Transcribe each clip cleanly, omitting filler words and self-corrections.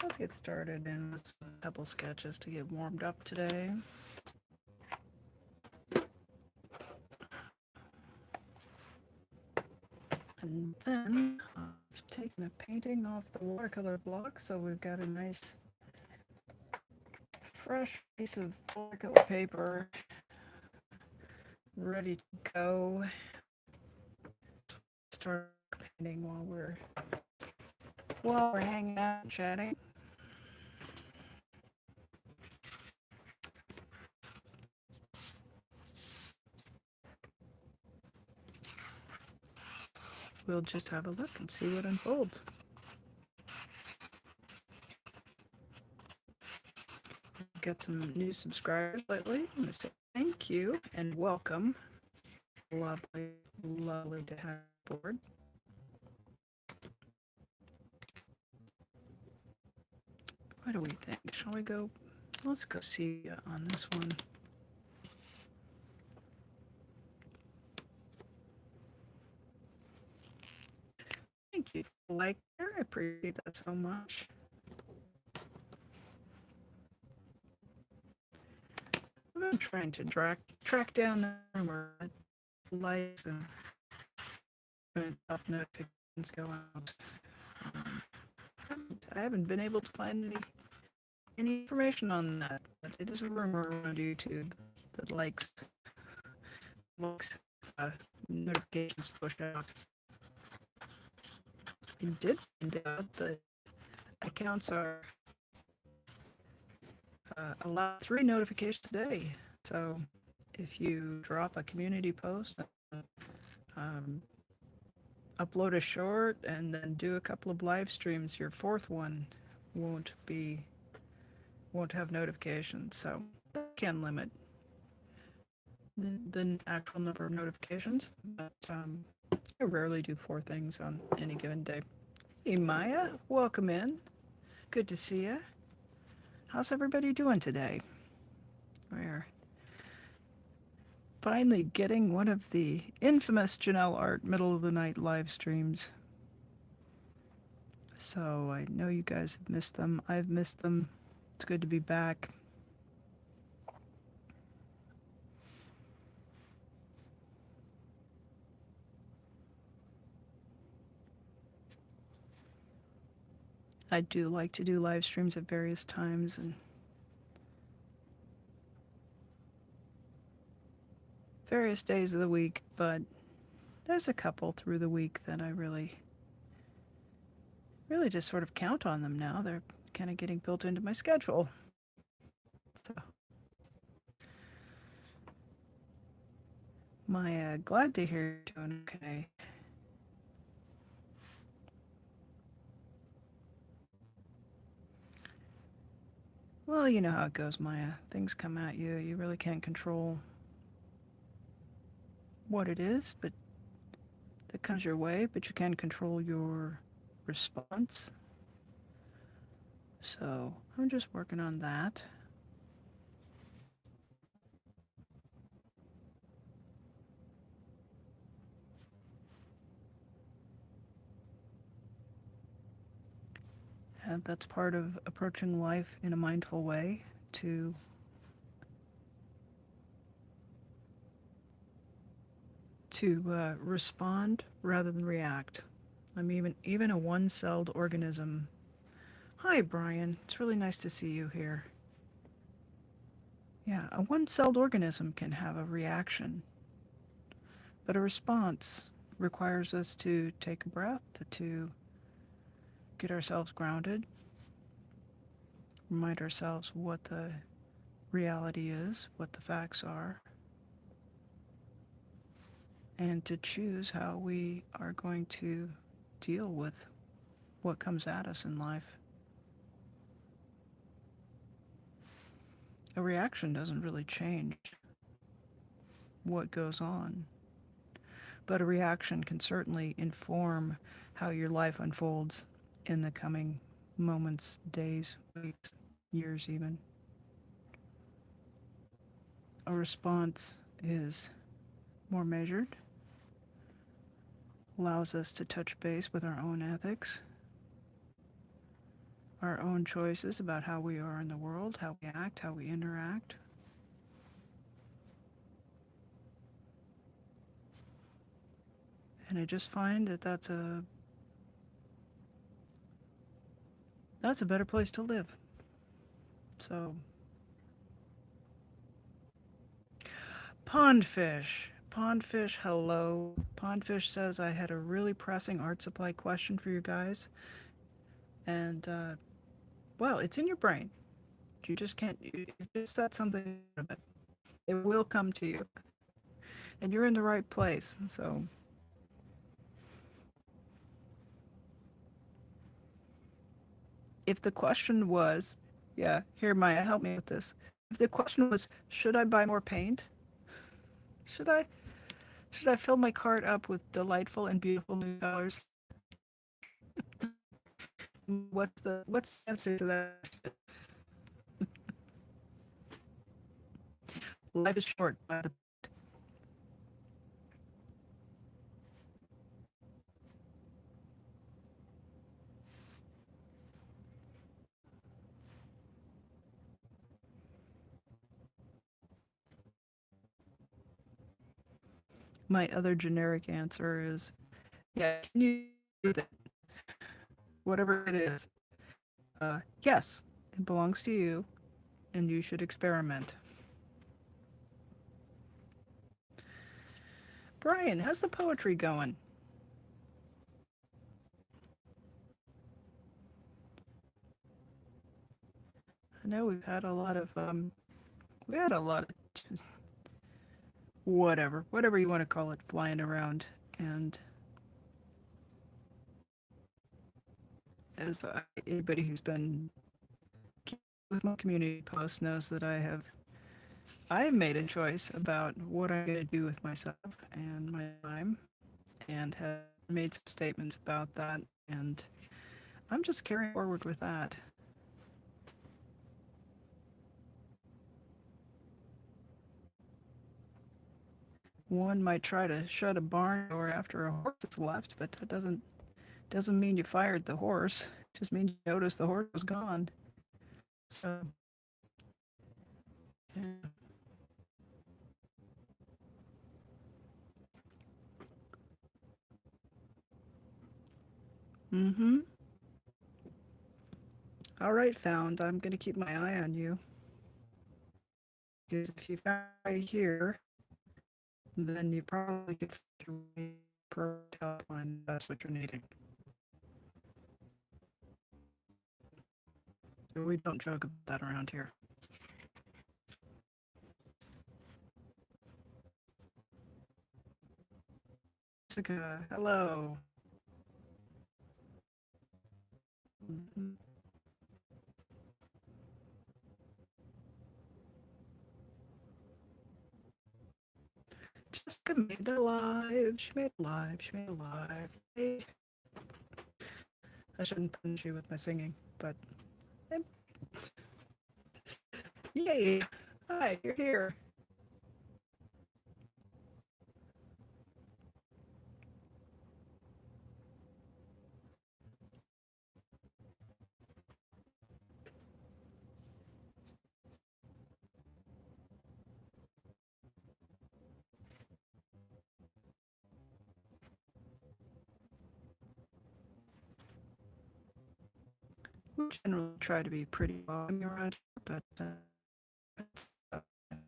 Let's get started in with a couple sketches to get warmed up today. And then I've taken a painting off the watercolor block, so we've got a nice fresh piece of watercolor paper ready to go. Start painting while we're hanging out and chatting. We'll just have a look and see what unfolds. Got some new subscribers lately. I'm going to say thank you and welcome. Lovely, lovely to have you aboard. What do we think? Shall we go? Let's go see on this one. Thank you for liking her. I appreciate that so much. I've been trying to track down the rumor that lights and notifications go out. I haven't been able to find any information on that, but it is a rumor around YouTube that likes notifications pushed out. I did find out that accounts are allow 3 notifications a day. So if you drop a community post, upload a short, and then do a couple of live streams, your 4th one won't have notifications. So that can limit the actual number of notifications. But I rarely do 4 things on any given day. Hey Maya, welcome in. Good to see you. How's everybody doing today? We're finally getting one of the infamous Janelle Art middle of the night live streams. So I know you guys have missed them. I've missed them. It's good to be back. I do like to do live streams at various times and various days of the week, but there's a couple through the week that I really just sort of count on them now. They're kind of getting built into my schedule. So, Maya, glad to hear you're doing okay. Well, you know how it goes, Maya. Things come at you. You really can't control what it is, but that comes your way, but you can control your response. So I'm just working on that. And that's part of approaching life in a mindful way, to respond rather than react. I mean, even a one-celled organism. Hi, Brian. It's really nice to see you here. Yeah, a one-celled organism can have a reaction, but a response requires us to take a breath, to get ourselves grounded, remind ourselves what the reality is, what the facts are, and to choose how we are going to deal with what comes at us in life. A reaction doesn't really change what goes on, but a reaction can certainly inform how your life unfolds in the coming moments, days, weeks, years even. A response is more measured, allows us to touch base with our own ethics, our own choices about how we are in the world, how we act, how we interact. And I just find that that's a better place to live. So, pondfish. Pondfish, hello. Pondfish says I had a really pressing art supply question for you guys. And, well, it's in your brain. You just can't, you just said something about it. It will come to you. And you're in the right place. So, if the question was, yeah, here, Maya, help me with this. If the question was, should I buy more paint? Should I? Should I fill my cart up with delightful and beautiful new colors? What's the answer to that? Life is short. My other generic answer is, yeah, can you do that? Whatever it is. Yes, it belongs to you, and you should experiment. Brian, how's the poetry going? I know we had a lot of just whatever you want to call it, flying around. And anybody who's been with my community post knows that I've made a choice about what I'm going to do with myself and my time, and have made some statements about that. And I'm just carrying forward with that. One might try to shut a barn door after a horse has left, but that doesn't mean you fired the horse. It just means you noticed the horse was gone. So, yeah. Mm-hmm. All right, Found. I'm gonna keep my eye on you, because if you found right here, then you probably could pro outline. That's what you're needing. We don't joke about that around here. Jessica, hello. Mhm. Jessica made it alive. She made it alive. She made it alive. Yay. I shouldn't punish you with my singing, but yay! Hi, you're here. We generally try to be pretty welcoming around here, but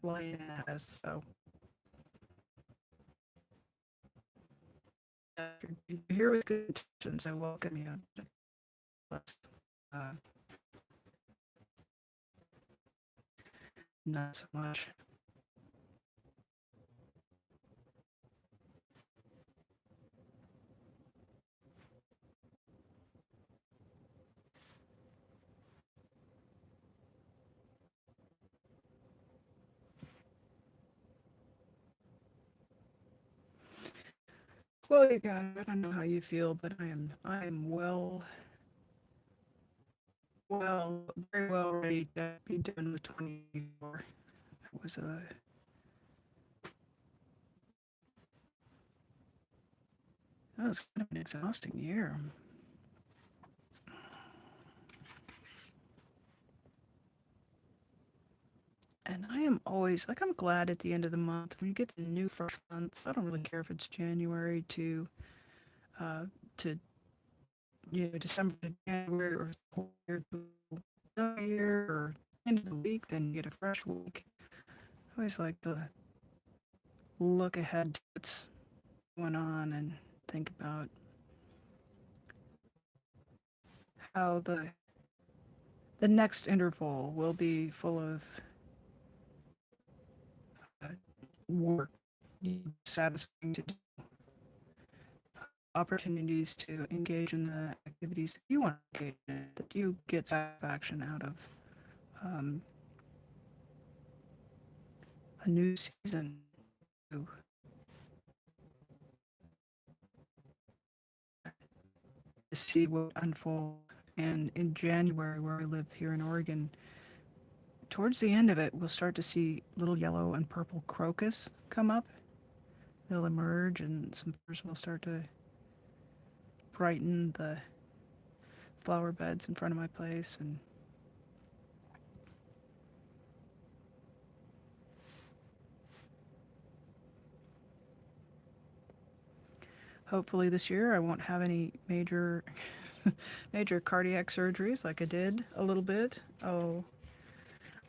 Lane has, so if you're here with good intentions, I welcome you. Uh, Not so much. Well, you guys, I don't know how you feel, but I am very well ready to be done with 24. It was a That was kind of an exhausting year. am always like, I'm glad at the end of the month when you get to the new fresh month. I don't really care if it's January to December to January, or whole year to another year, or end of the week, then you get a fresh week. I always like to look ahead to what's going on and think about how the next interval will be full of uh, work, satisfying to do, opportunities to engage in the activities that you want to engage in, that you get satisfaction out of. Um, a new season to see what unfolds. And in January, where I live here in Oregon, towards the end of it, we'll start to see little yellow and purple crocus come up. They'll emerge, and some flowers will start to brighten the flower beds in front of my place. And hopefully this year I won't have any major major cardiac surgeries like I did a little bit. Oh,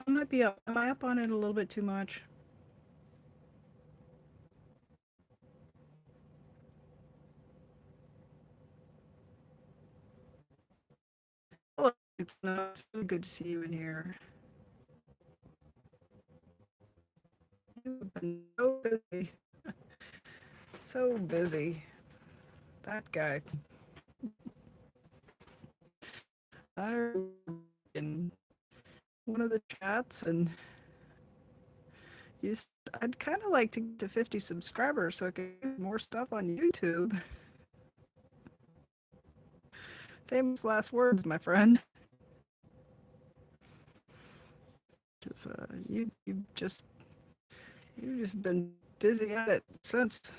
I might be up. Am I up on it a little bit too much? Hello. It's really good to see you in here. You've been so busy. So busy. That guy. I in one of the chats, and I'd kind of like to get to 50 subscribers so I can do more stuff on YouTube. Famous last words, my friend. 'Cause, you've just been busy at it since.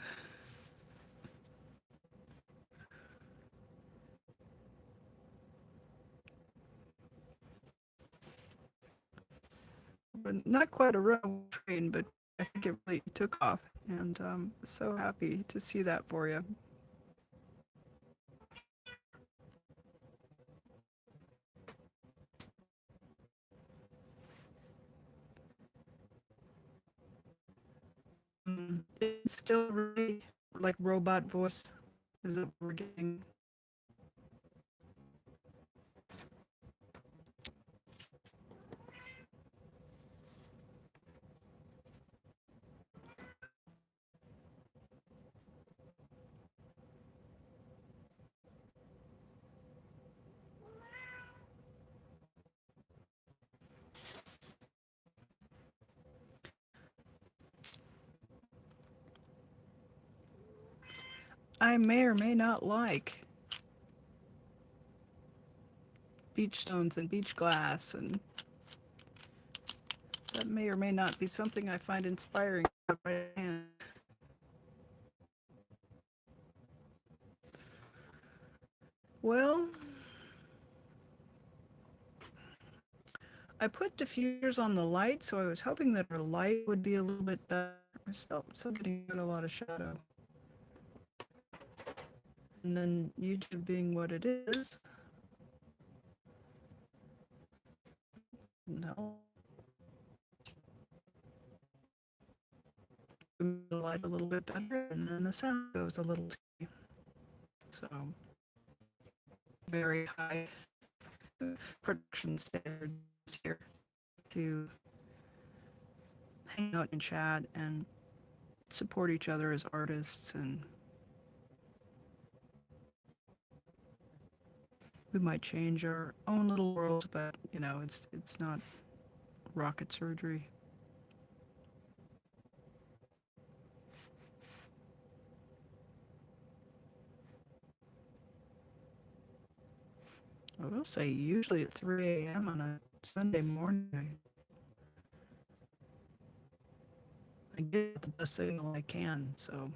But not quite a runaway train, but I think it really took off, and so happy to see that for you. It's still really like robot voice. Is it we're getting? I may or may not like beach stones and beach glass, and that may or may not be something I find inspiring. Well, I put diffusers on the light, so I was hoping that our light would be a little bit better. We're still getting a lot of shadow. And then YouTube being what it is, no. The light a little bit better, and then the sound goes a little tiny. So, very high production standards here to hang out and chat and support each other as artists, and we might change our own little world, but it's not rocket surgery. I will say, usually at 3 a.m. on a Sunday morning, I get the best signal I can, so.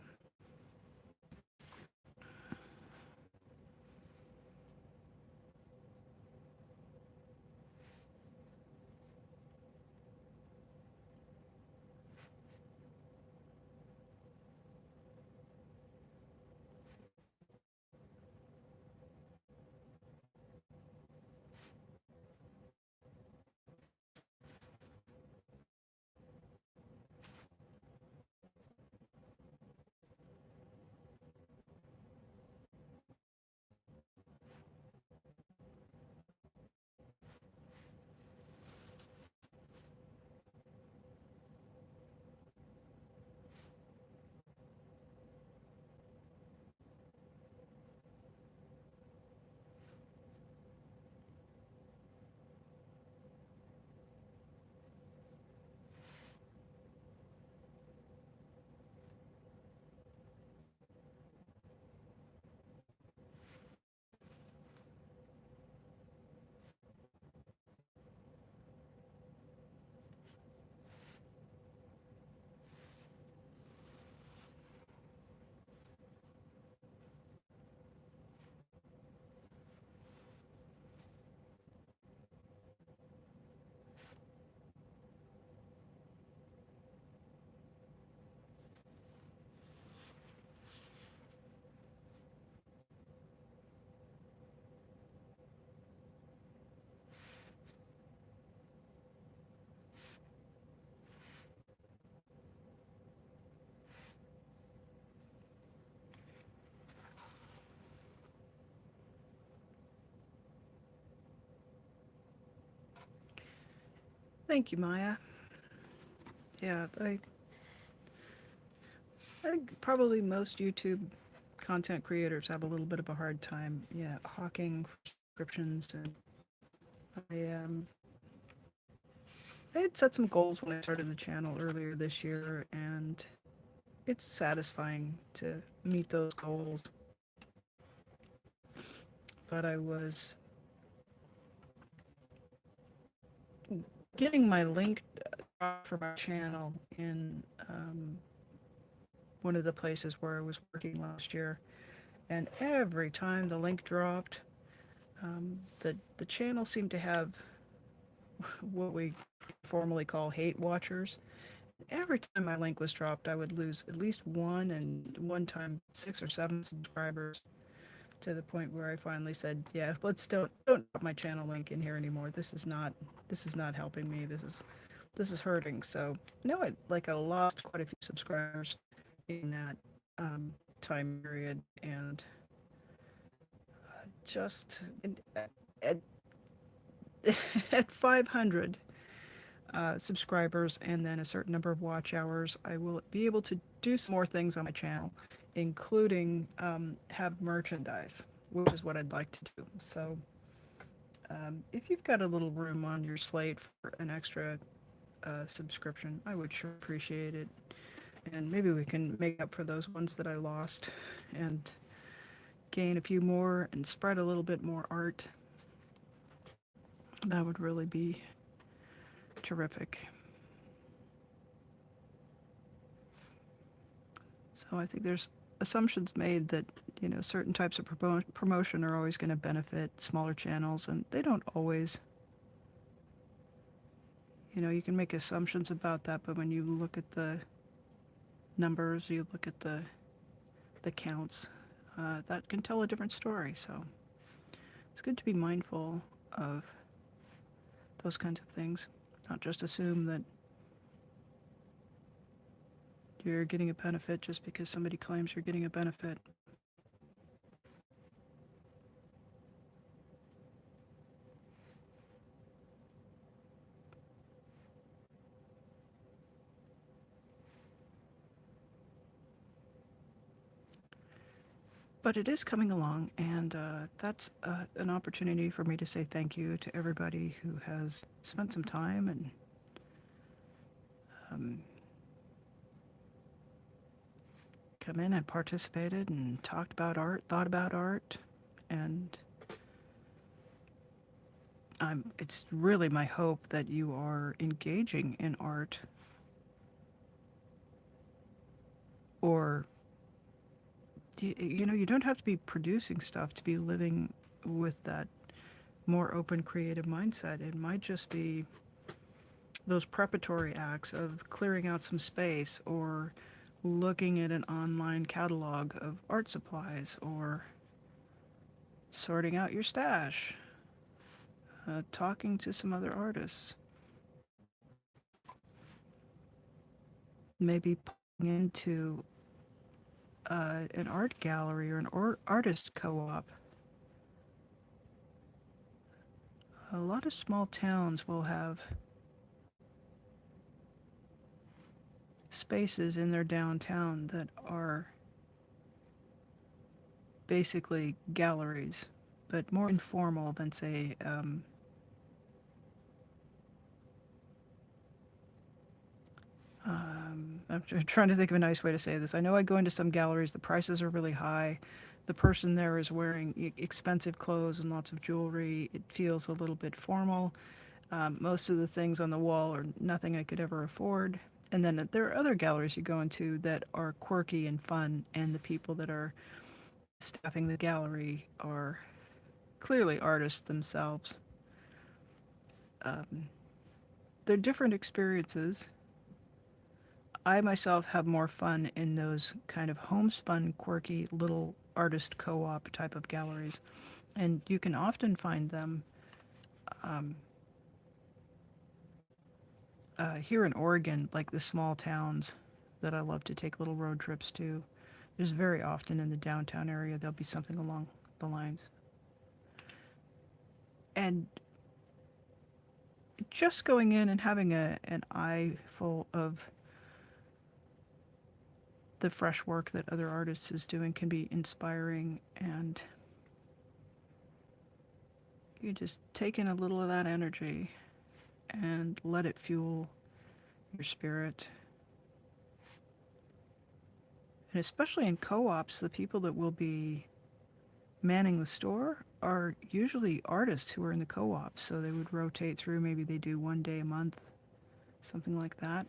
Thank you, Maya. Yeah, I think probably most YouTube content creators have a little bit of a hard time, yeah, hawking subscriptions. And I I had set some goals when I started the channel earlier this year, and it's satisfying to meet those goals. But I was getting my link for my channel in one of the places where I was working last year, and every time the link dropped, the channel seemed to have what we formally call hate watchers. Every time my link was dropped, I would lose at least one, and one time 6 or 7 subscribers, to the point where I finally said, "Yeah, let's don't drop my channel link in here anymore. This is not helping me. This is hurting." So no, I lost quite a few subscribers in that time period, and just at, at 500 subscribers and then a certain number of watch hours, I will be able to do some more things on my channel, including have merchandise, which is what I'd like to do. So if you've got a little room on your slate for an extra subscription, I would sure appreciate it. And maybe we can make up for those ones that I lost and gain a few more and spread a little bit more art. That would really be terrific. So I think there's assumptions made that, certain types of promotion are always going to benefit smaller channels, and they don't always. You can make assumptions about that, but when you look at the numbers, you look at the counts, that can tell a different story. So it's good to be mindful of those kinds of things, not just assume that you're getting a benefit just because somebody claims you're getting a benefit. But it is coming along, and that's an opportunity for me to say thank you to everybody who has spent some time and come in and participated and talked about art, thought about art, and it's really my hope that you are engaging in art, or you don't have to be producing stuff to be living with that more open creative mindset. It might just be those preparatory acts of clearing out some space, or looking at an online catalog of art supplies, or sorting out your stash, talking to some other artists, maybe pulling into an art gallery or an artist co-op. A lot of small towns will have spaces in their downtown that are basically galleries, but more informal than, say, I'm trying to think of a nice way to say this. I know I go into some galleries, the prices are really high. The person there is wearing expensive clothes and lots of jewelry. It feels a little bit formal. Most of the things on the wall are nothing I could ever afford. And then there are other galleries you go into that are quirky and fun, and the people that are staffing the gallery are clearly artists themselves. They're different experiences. I myself have more fun in those kind of homespun, quirky little artist co-op type of galleries, and you can often find them here in Oregon, like the small towns that I love to take little road trips to. There's very often in the downtown area there'll be something along the lines, and just going in and having an eye full of the fresh work that other artists is doing can be inspiring, and you just take in a little of that energy and let it fuel your spirit. And especially in co-ops, the people that will be manning the store are usually artists who are in the co-op, so they would rotate through. Maybe they do one day a month, something like that.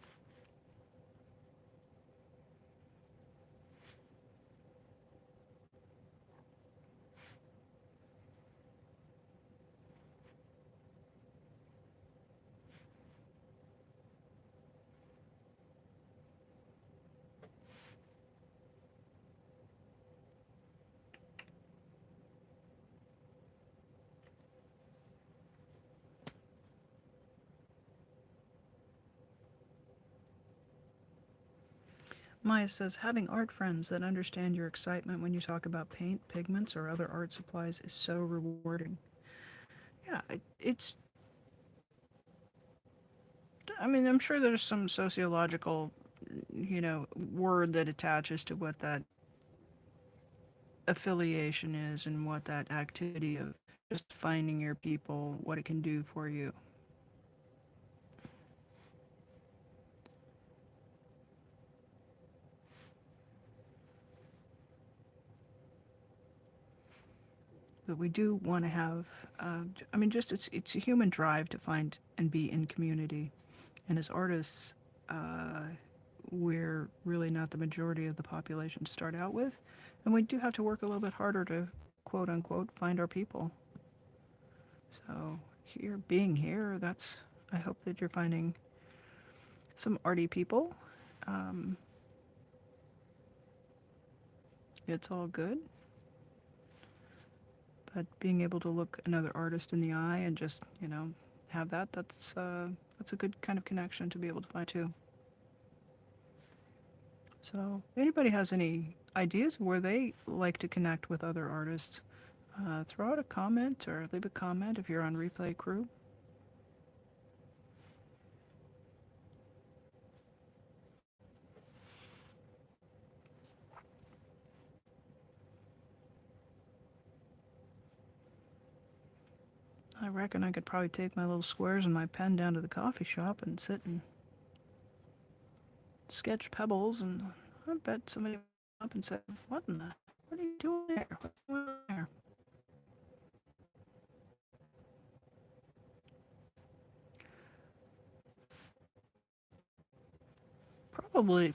Maya says, having art friends that understand your excitement when you talk about paint, pigments, or other art supplies is so rewarding. Yeah, it's, I mean, I'm sure there's some sociological, word that attaches to what that affiliation is and what that activity of just finding your people, what it can do for you. But we do want to have, I mean, just it's a human drive to find and be in community. And as artists, we're really not the majority of the population to start out with. And we do have to work a little bit harder to, quote unquote, find our people. So here, being here, that's, I hope that you're finding some arty people. Um, it's all good. But being able to look another artist in the eye and just, have that's a good kind of connection to be able to find too. So, if anybody has any ideas where they like to connect with other artists, throw out a comment or leave a comment if you're on Replay Crew. I reckon I could probably take my little squares and my pen down to the coffee shop and sit and sketch pebbles, and I bet somebody would come up and say, what in the, what are you doing there? What are you doing there?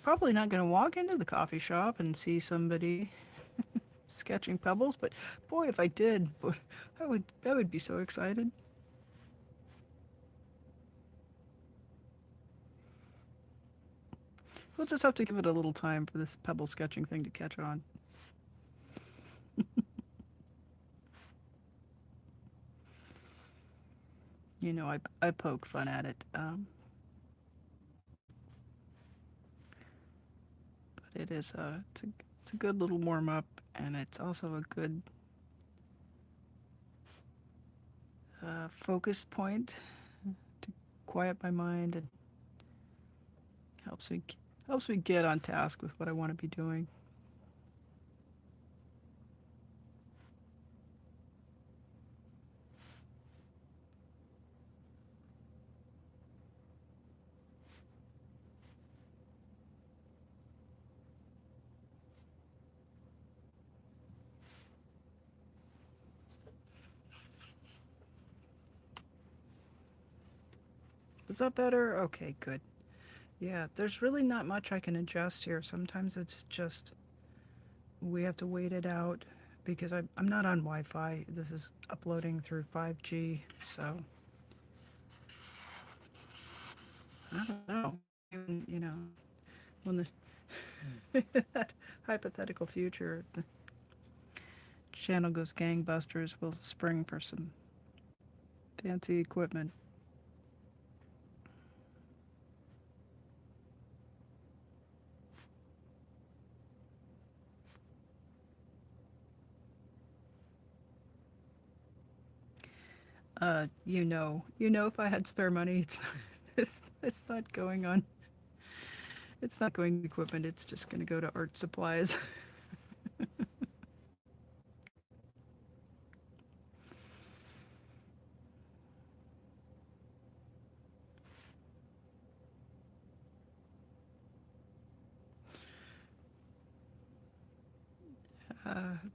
Probably not going to walk into the coffee shop and see somebody sketching pebbles, but boy, if I did, I would be so excited. We'll just have to give it a little time for this pebble sketching thing to catch on. I poke fun at it, but it's a good little warm up, and it's also a good focus point to quiet my mind, and helps me helps me get on task with what I want to be doing. Is that better? Okay, good. Yeah, there's really not much I can adjust here. Sometimes it's just we have to wait it out because I'm not on Wi-Fi. This is uploading through 5G, so I don't know. When the that hypothetical future, the channel goes gangbusters, we'll spring for some fancy equipment. If I had spare money, it's not going on. It's not going to equipment. It's just going to go to art supplies.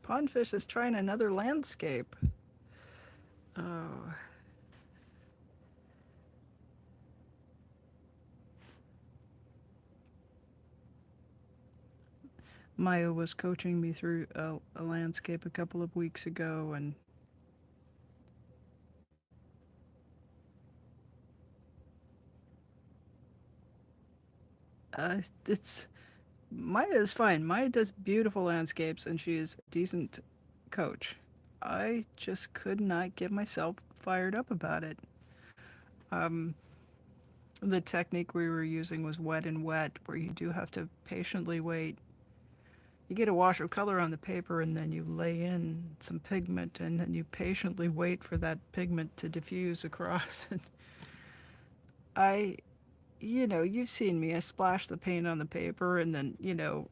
Pondfish is trying another landscape. Oh, Maya was coaching me through a landscape a couple of weeks ago, and it's Maya is fine. Maya does beautiful landscapes, and she is a decent coach. I just could not get myself fired up about it. Um, the technique we were using was wet and wet, where you do have to patiently wait. You get a wash of color on the paper, and then you lay in some pigment, and then you patiently wait for that pigment to diffuse across. I you've seen me. I splash the paint on the paper and then,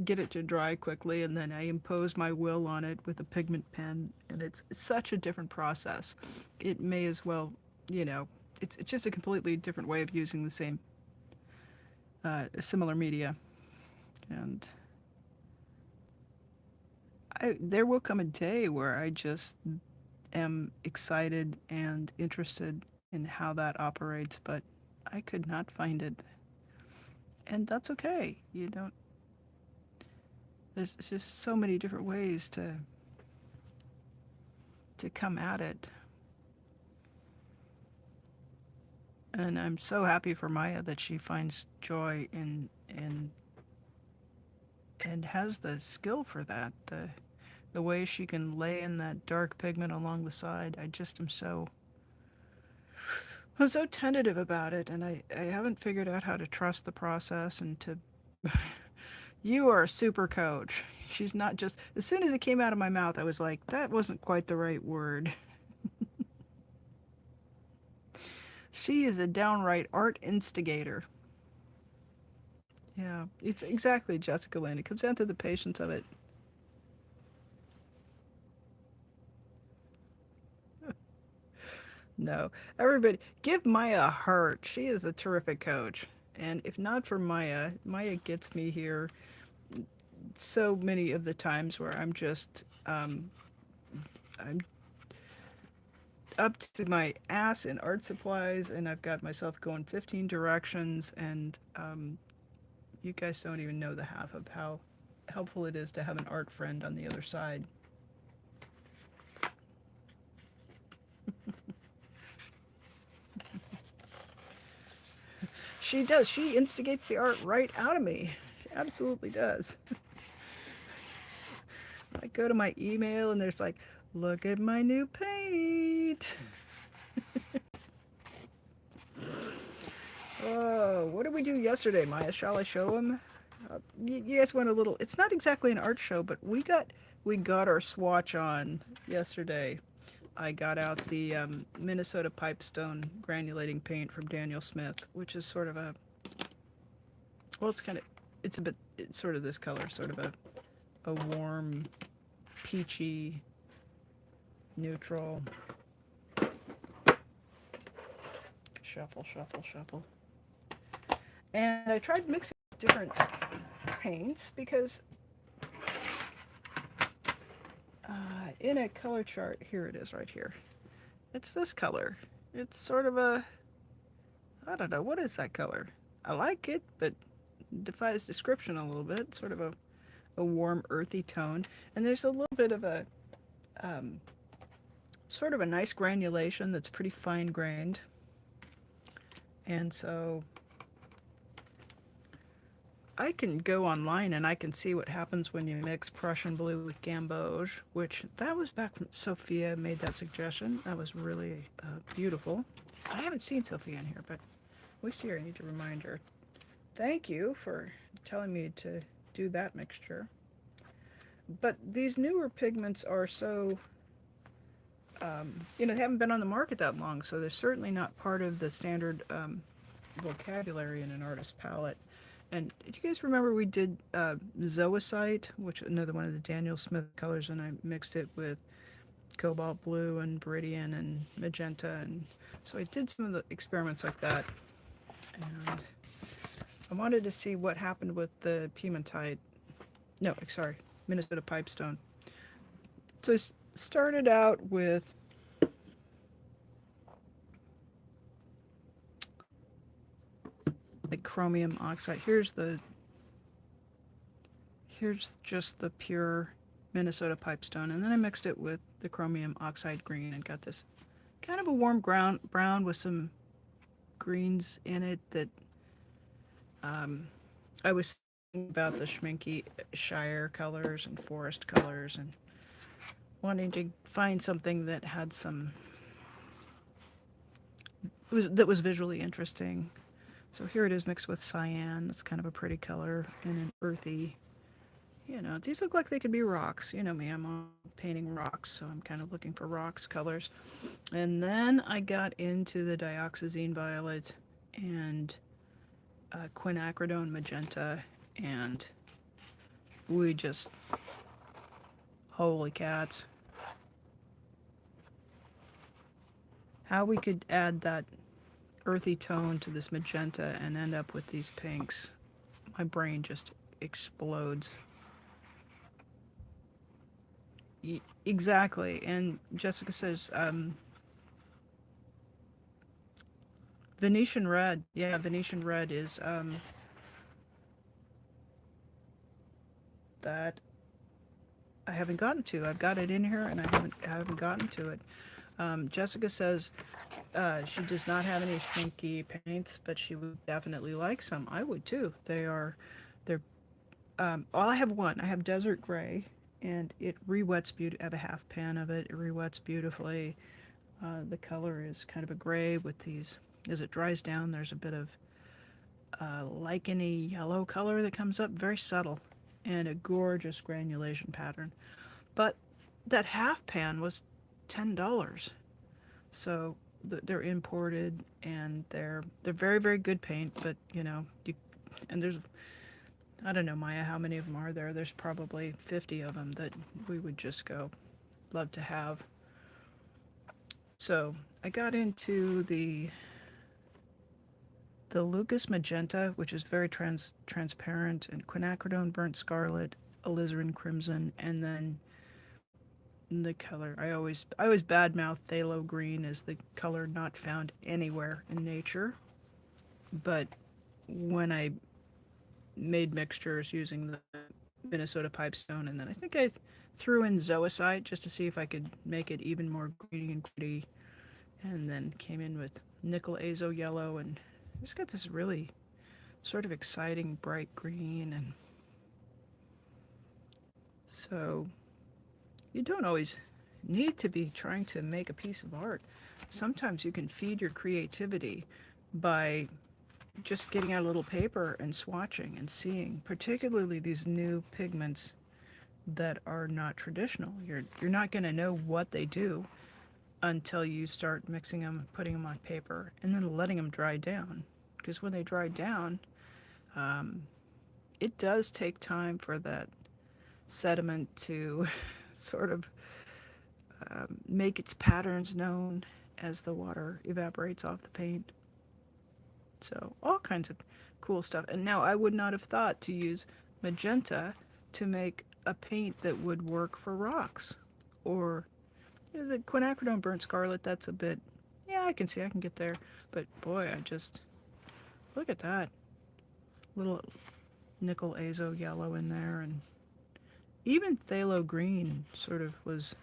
get it to dry quickly, and then I impose my will on it with a pigment pen, and it's such a different process. It may as well, it's just a completely different way of using the same, similar media. And there will come a day where I just am excited and interested in how that operates, but I could not find it. And that's okay. You don't There's just so many different ways to come at it. And I'm so happy for Maya that she finds joy in and has the skill for that. The way she can lay in that dark pigment along the side. I'm so tentative about it, and I haven't figured out how to trust the process and to you are a super coach. She's not just as soon as it came out of my mouth I was like, that wasn't quite the right word. She is a downright art instigator. Yeah, it's exactly Jessica Lane. It comes down to the patience of it. No, everybody, give Maya a heart. She is a terrific coach. And if not for Maya, Maya gets me here so many of the times where I'm up to my ass in art supplies, and I've got myself going 15 directions, and you guys don't even know the half of how helpful it is to have an art friend on the other side. She does. She instigates the art right out of me. She absolutely does. I go to my email and there's like, look at my new paint. Oh, what did we do yesterday, Maya? Shall I show him? You guys went a little. It's not exactly an art show, but we got our swatch on yesterday. I got out the Minnesota Pipestone granulating paint from Daniel Smith, which is sort of well, it's sort of this color, sort of a warm, peachy, neutral. Shuffle, shuffle, shuffle. And I tried mixing different paints because in a color chart, here it is right here. It's this color. It's sort of I don't know, what is that color? I like it, but it defies description a little bit. Sort of a warm, earthy tone. And there's a little bit of a sort of a nice granulation that's pretty fine grained. And so I can go online and I can see what happens when you mix Prussian blue with gamboge, which that was back from Sophia made that suggestion. That was really beautiful. I haven't seen Sophia in here, but we see her. I need to remind her. Thank you for telling me to do that mixture. But these newer pigments are so You know, they haven't been on the market that long, so they're certainly not part of the standard vocabulary in an artist's palette. And do you guys remember we did Zoisite, which another one of the Daniel Smith colors, and I mixed it with cobalt blue and viridian and magenta, and so I did some of the experiments like that. And I wanted to see what happened with the pegmatite. No, sorry, Minnesota pipestone. So I started out with like chromium oxide. Here's just the pure Minnesota pipestone, and then I mixed it with the chromium oxide green and got this kind of a warm brown with some greens in it that I was thinking about the Schminke Shire colors and forest colors and wanting to find something that had some that was visually interesting. So here it is mixed with cyan. That's kind of a pretty color and an earthy. You know, these look like they could be rocks. You know me, I'm on painting rocks, so I'm kind of looking for rocks colors. And then I got into the dioxazine violet and quinacridone magenta, and we just, holy cats. How we could add that earthy tone to this magenta and end up with these pinks. My brain just explodes. Exactly. And Jessica says, Venetian red. Yeah, Venetian red is that I haven't gotten to. I've got it in here and I haven't gotten to it. Jessica says she does not have any Schminke paints, but she would definitely like some. I would too. They're well, I have one. I have Desert Gray, and it re-wets beauty. I have a half pan of it. It re-wets beautifully. The color is kind of a gray with these. As it dries down, there's a bit of licheny yellow color that comes up, very subtle, and a gorgeous granulation pattern. But that half pan was $10, so they're imported and they're very very good paint. But you know, and there's, I don't know, Maya, how many of them are there? There's probably 50 of them that we would just go love to have. So I got into the Lucas Magenta, which is very transparent, and quinacridone burnt scarlet, alizarin crimson, and then the color I always badmouth phthalo green as the color not found anywhere in nature. But when I made mixtures using the Minnesota pipestone, and then I think I threw in zoisite just to see if I could make it even more greeny and gritty, and then came in with nickel azo yellow, and it's got this really sort of exciting bright green. And so you don't always need to be trying to make a piece of art. Sometimes you can feed your creativity by just getting out a little paper and swatching and seeing, particularly these new pigments that are not traditional. You're not going to know what they do until you start mixing them, putting them on paper, and then letting them dry down. Because when they dry down, it does take time for that sediment to sort of make its patterns known as the water evaporates off the paint. So all kinds of cool stuff. And now I would not have thought to use magenta to make a paint that would work for rocks. Or you know, the quinacridone burnt scarlet, that's a bit, yeah, I can see I can get there. But boy, I just, look at that. Little nickel azo yellow in there, and even phthalo green sort of was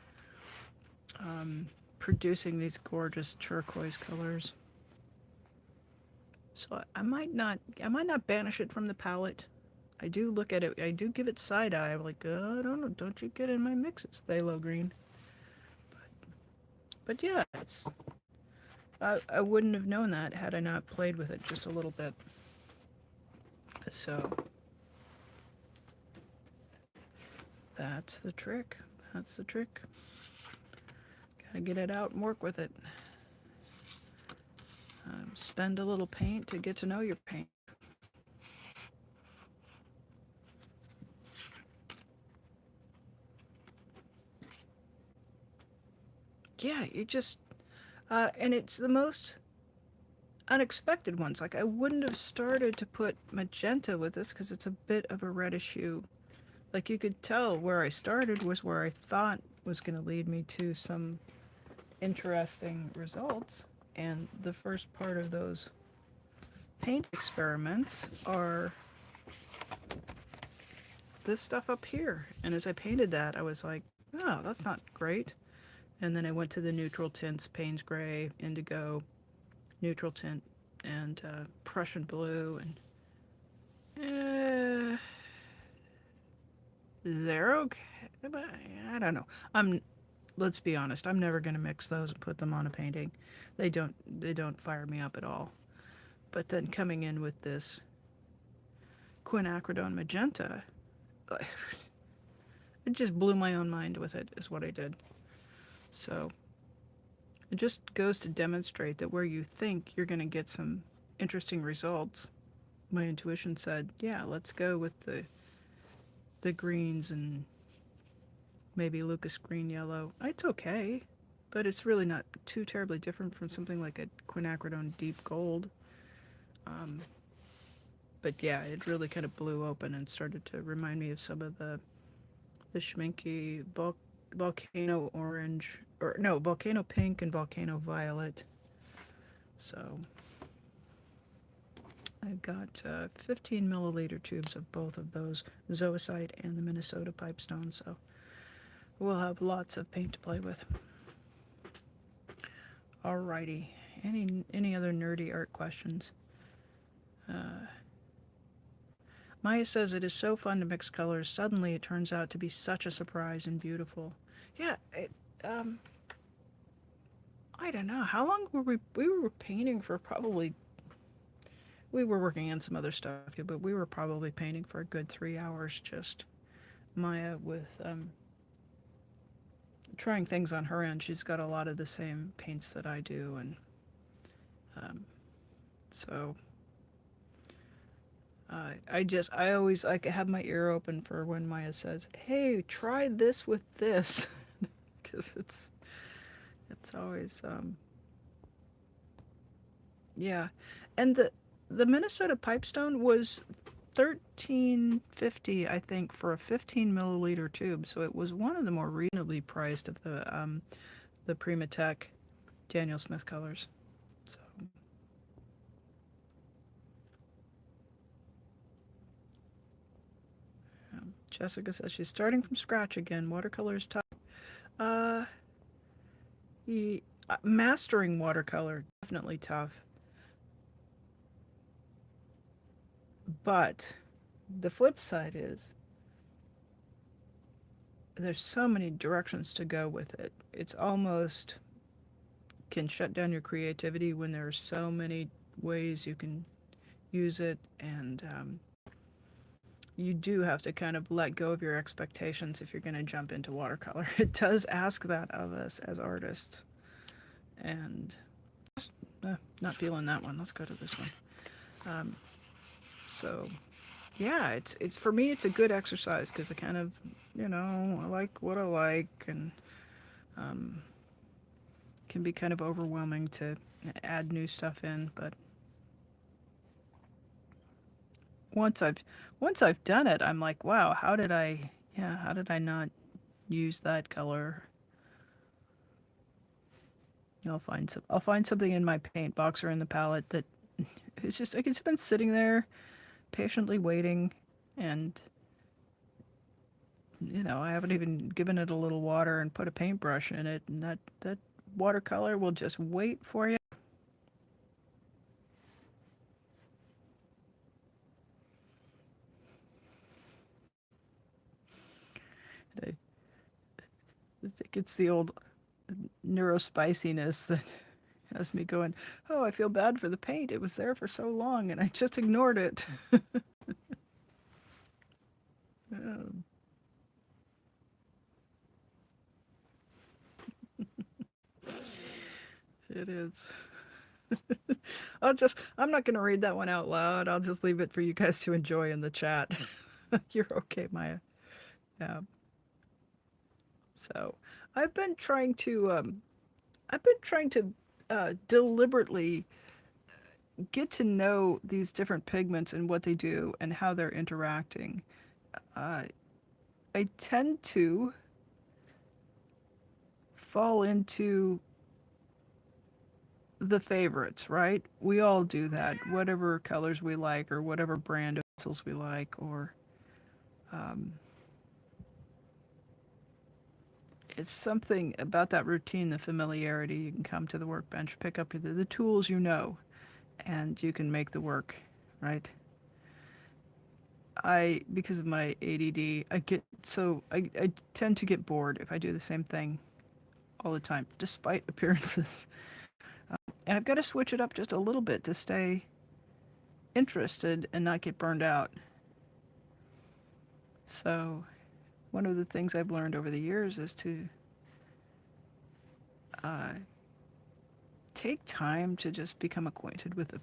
producing these gorgeous turquoise colors. So I might not banish it from the palette. I do look at it. I do give it side eye. I'm like, oh, I don't know. Don't you get in my mixes, phthalo green. But yeah, it's. I wouldn't have known that had I not played with it just a little bit. So that's the trick. That's the trick. Gotta get it out and work with it. Spend a little paint to get to know your paint. Yeah, you just, and it's the most unexpected ones. Like, I wouldn't have started to put magenta with this because it's a bit of a reddish hue. Like, you could tell where I started was where I thought was going to lead me to some interesting results. And the first part of those paint experiments are this stuff up here. And as I painted that, I was like, oh, that's not great. And then I went to the neutral tints, Payne's Gray, Indigo, neutral tint, and Prussian Blue, and they're okay. But I don't know. Let's be honest. I'm never going to mix those and put them on a painting. They don't fire me up at all. But then coming in with this quinacridone magenta, it just blew my own mind with it. Is what I did. So it just goes to demonstrate that where you think you're going to get some interesting results, my intuition said, yeah, let's go with the greens and maybe Lucas green yellow. It's okay, but it's really not too terribly different from something like a quinacridone deep gold. But yeah, it really kind of blew open and started to remind me of some of the Schminke volcano orange, or no, volcano pink and volcano violet. So I've got 15 milliliter tubes of both of those, zoisite and the Minnesota pipestone. So we'll have lots of paint to play with. Alrighty. Any other nerdy art questions? Maya says it is so fun to mix colors. Suddenly it turns out to be such a surprise and beautiful. Yeah, I don't know. How long were we were painting for probably, we were working on some other stuff, but we were probably painting for a good 3 hours just Maya with trying things on her end. She's got a lot of the same paints that I do, and so I always like have my ear open for when Maya says, "Hey, try this with this," because it's always yeah, and the Minnesota pipestone was $13.50, I think, for a 15 milliliter tube. So it was one of the more reasonably priced of the Primatech Daniel Smith colors. So Jessica says she's starting from scratch again. Watercolor is tough. Uh, Mastering watercolor definitely tough, but the flip side is there's so many directions to go with it. It's almost can shut down your creativity when there are so many ways you can use it, and you do have to kind of let go of your expectations if you're going to jump into watercolor. It does ask that of us as artists, and not feeling that one. Let's go to this one. So yeah, it's for me it's a good exercise because I kind of, I like what I like, and can be kind of overwhelming to add new stuff in, but once I've done it, I'm like, wow, how did I not use that color? I'll find something in my paint box or in the palette that it's just like it's been sitting there patiently waiting, and I haven't even given it a little water and put a paintbrush in it, and that watercolor will just wait for you. I think it's the old neurospiciness that has me going, oh, I feel bad for the paint. It was there for so long and I just ignored it. Um, It is. I'm not going to read that one out loud. I'll just leave it for you guys to enjoy in the chat. You're okay, Maya. Yeah. So I've been trying to, deliberately get to know these different pigments and what they do and how they're interacting. Uh, I tend to fall into the favorites, right? We all do that. Whatever colors we like, or whatever brand of pencils we like, or um, it's something about that routine, the familiarity. You can come to the workbench, pick up the tools you know, and you can make the work, right? Because of my ADD, I tend to get bored if I do the same thing all the time, despite appearances. And I've got to switch it up just a little bit to stay interested and not get burned out. So, one of the things I've learned over the years is to uh, take time to just become acquainted with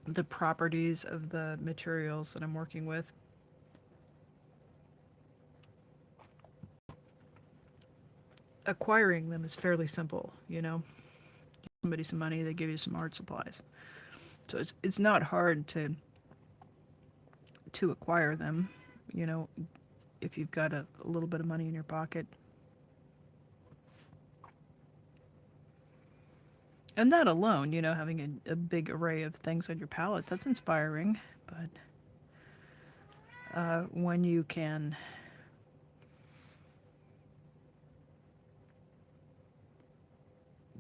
the properties of the materials that I'm working with. Acquiring them is fairly simple, you know. Give somebody some money, they give you some art supplies. So it's not hard to acquire them, you know, if you've got a little bit of money in your pocket. And that alone, you know, having a big array of things on your palette, that's inspiring. But when you can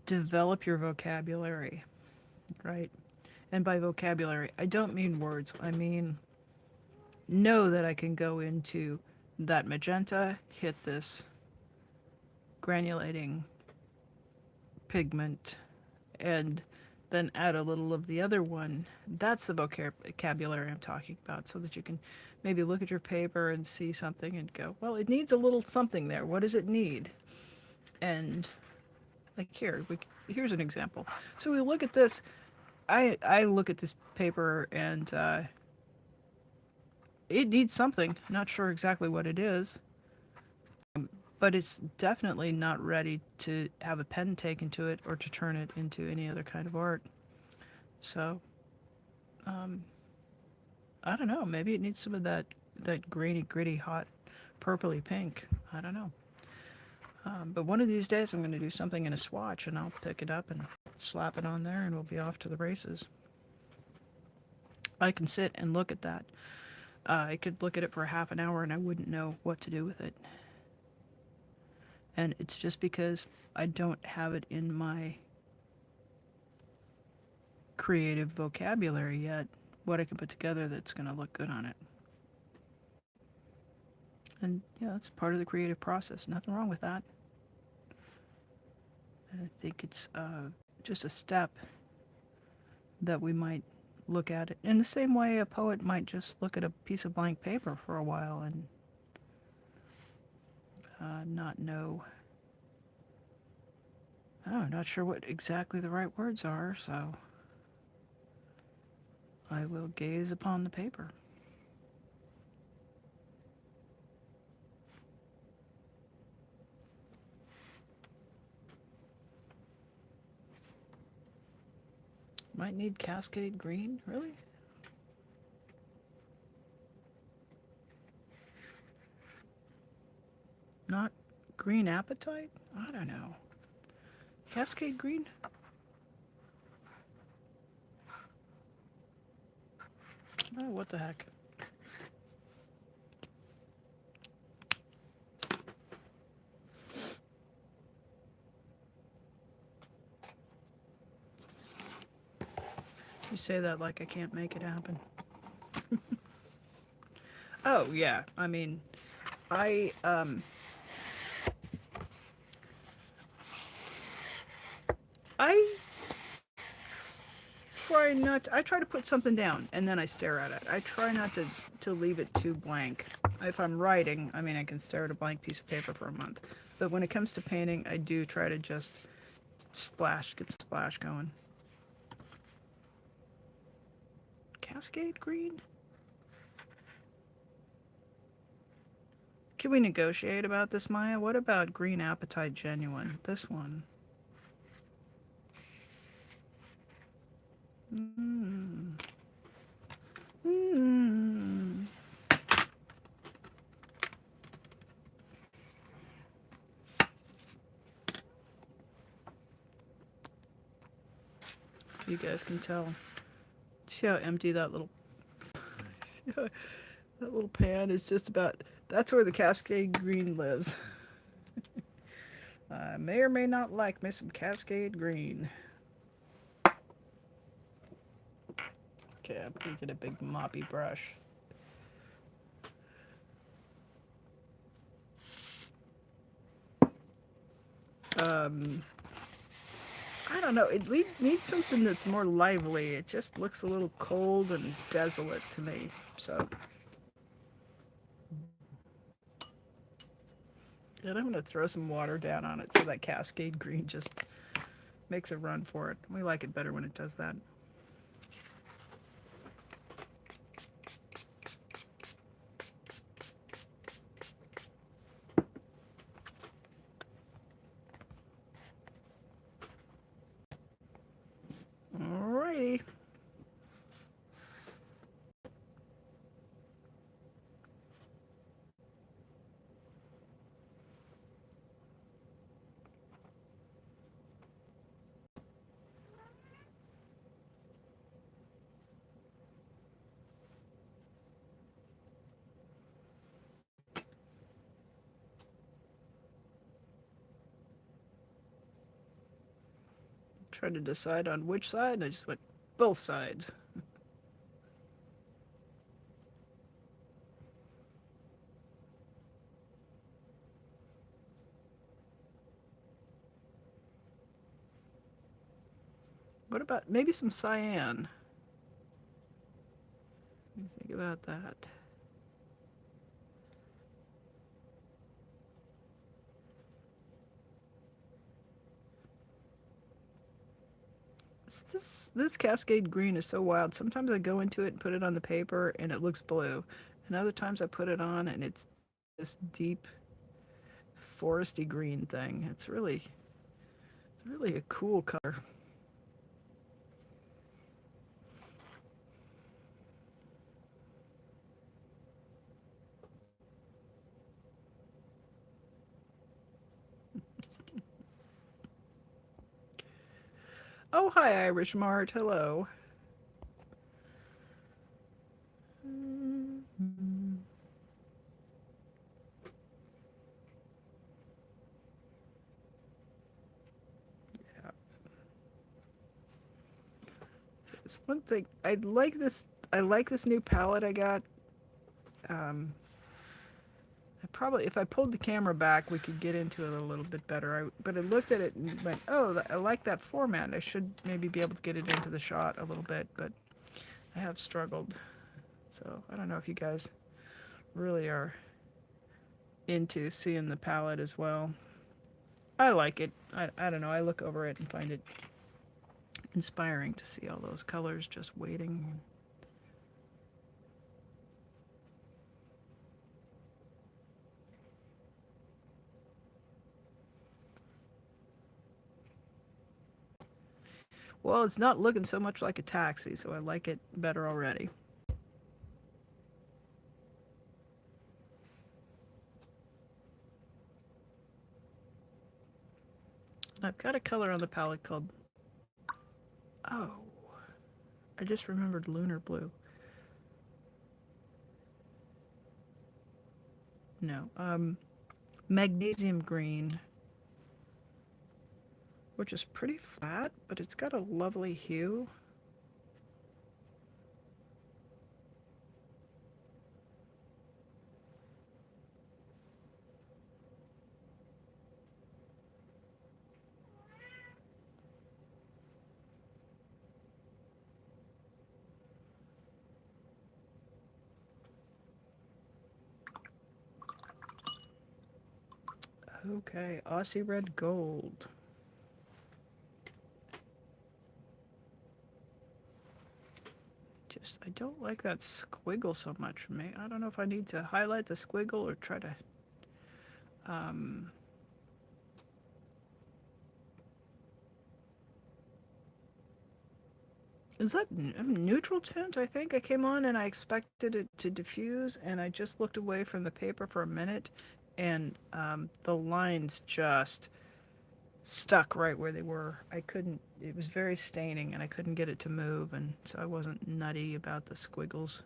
develop your vocabulary, right? And by vocabulary, I don't mean words. I mean, know that I can go into that magenta, hit this granulating pigment, and then add a little of the other one. That's the vocabulary I'm talking about, so that you can maybe look at your paper and see something and go, well, it needs a little something there. What does it need? And like here's an example. So we look at this. I look at this paper and it needs something. Not sure exactly what it is, but it's definitely not ready to have a pen taken to it or to turn it into any other kind of art. So, I don't know. Maybe it needs some of that grainy, gritty, hot, purpley pink. I don't know. But one of these days, I'm going to do something in a swatch, and I'll pick it up and slap it on there, and we'll be off to the races. I can sit and look at that. I could look at it for half an hour, and I wouldn't know what to do with it. And it's just because I don't have it in my creative vocabulary yet, what I can put together that's going to look good on it. And yeah, that's part of the creative process. Nothing wrong with that. And I think it's just a step that we might look at it in the same way a poet might just look at a piece of blank paper for a while and not know. Oh, not sure what exactly the right words are, so I will gaze upon the paper. Might need Cascade Green, really? Not Green Appetite? I don't know. Cascade Green? Oh, what the heck. You say that like I can't make it happen. Oh, yeah. I mean, I I try to put something down and then I stare at it. I try not to leave it too blank. If I'm writing, I mean, I can stare at a blank piece of paper for a month. But when it comes to painting, I do try to just Splash, get the splash going. Cascade green? Can we negotiate about this, Maya? What about green apatite genuine? This one. Mm. Mm. You guys can tell. See how empty that little that little pan is? Just about. That's where the Cascade green lives. I may or may not like me some Cascade green. Okay, I'm gonna get a big moppy brush. I don't know. It needs something that's more lively. It just looks a little cold and desolate to me. So, and I'm gonna throw some water down on it so that Cascade green just makes a run for it. We like it better when it does that. Alrighty. Tried to decide on which side, and I just went both sides. What about maybe some cyan? What do you think about that? This Cascade green is so wild. Sometimes I go into it and put it on the paper and it looks blue, and other times I put it on and it's this deep foresty green thing. It's really a cool color. Oh, hi, Irish Mart. Hello. Yeah. It's one thing I like this. I like this new palette I got. I probably, if I pulled the camera back, we could get into it a little bit better. But I looked at it and went, "Oh, I like that format. I should maybe be able to get it into the shot a little bit." But I have struggled. So I don't know if you guys really are into seeing the palette as well. I like it. I don't know. I look over it and find it inspiring to see all those colors just waiting. Well, it's not looking so much like a taxi, so I like it better already. I've got a color on the palette called, oh, I just remembered lunar blue. No, magnesium green, which is pretty flat, but it's got a lovely hue. Okay, Aussie red gold. I don't like that squiggle so much. I don't know if I need to highlight the squiggle or try to. Um, is that neutral tint? I think I came on and I expected it to diffuse, and I just looked away from the paper for a minute, and the lines just stuck right where they were. I couldn't. It was very staining, and I couldn't get it to move, and so I wasn't nutty about the squiggles.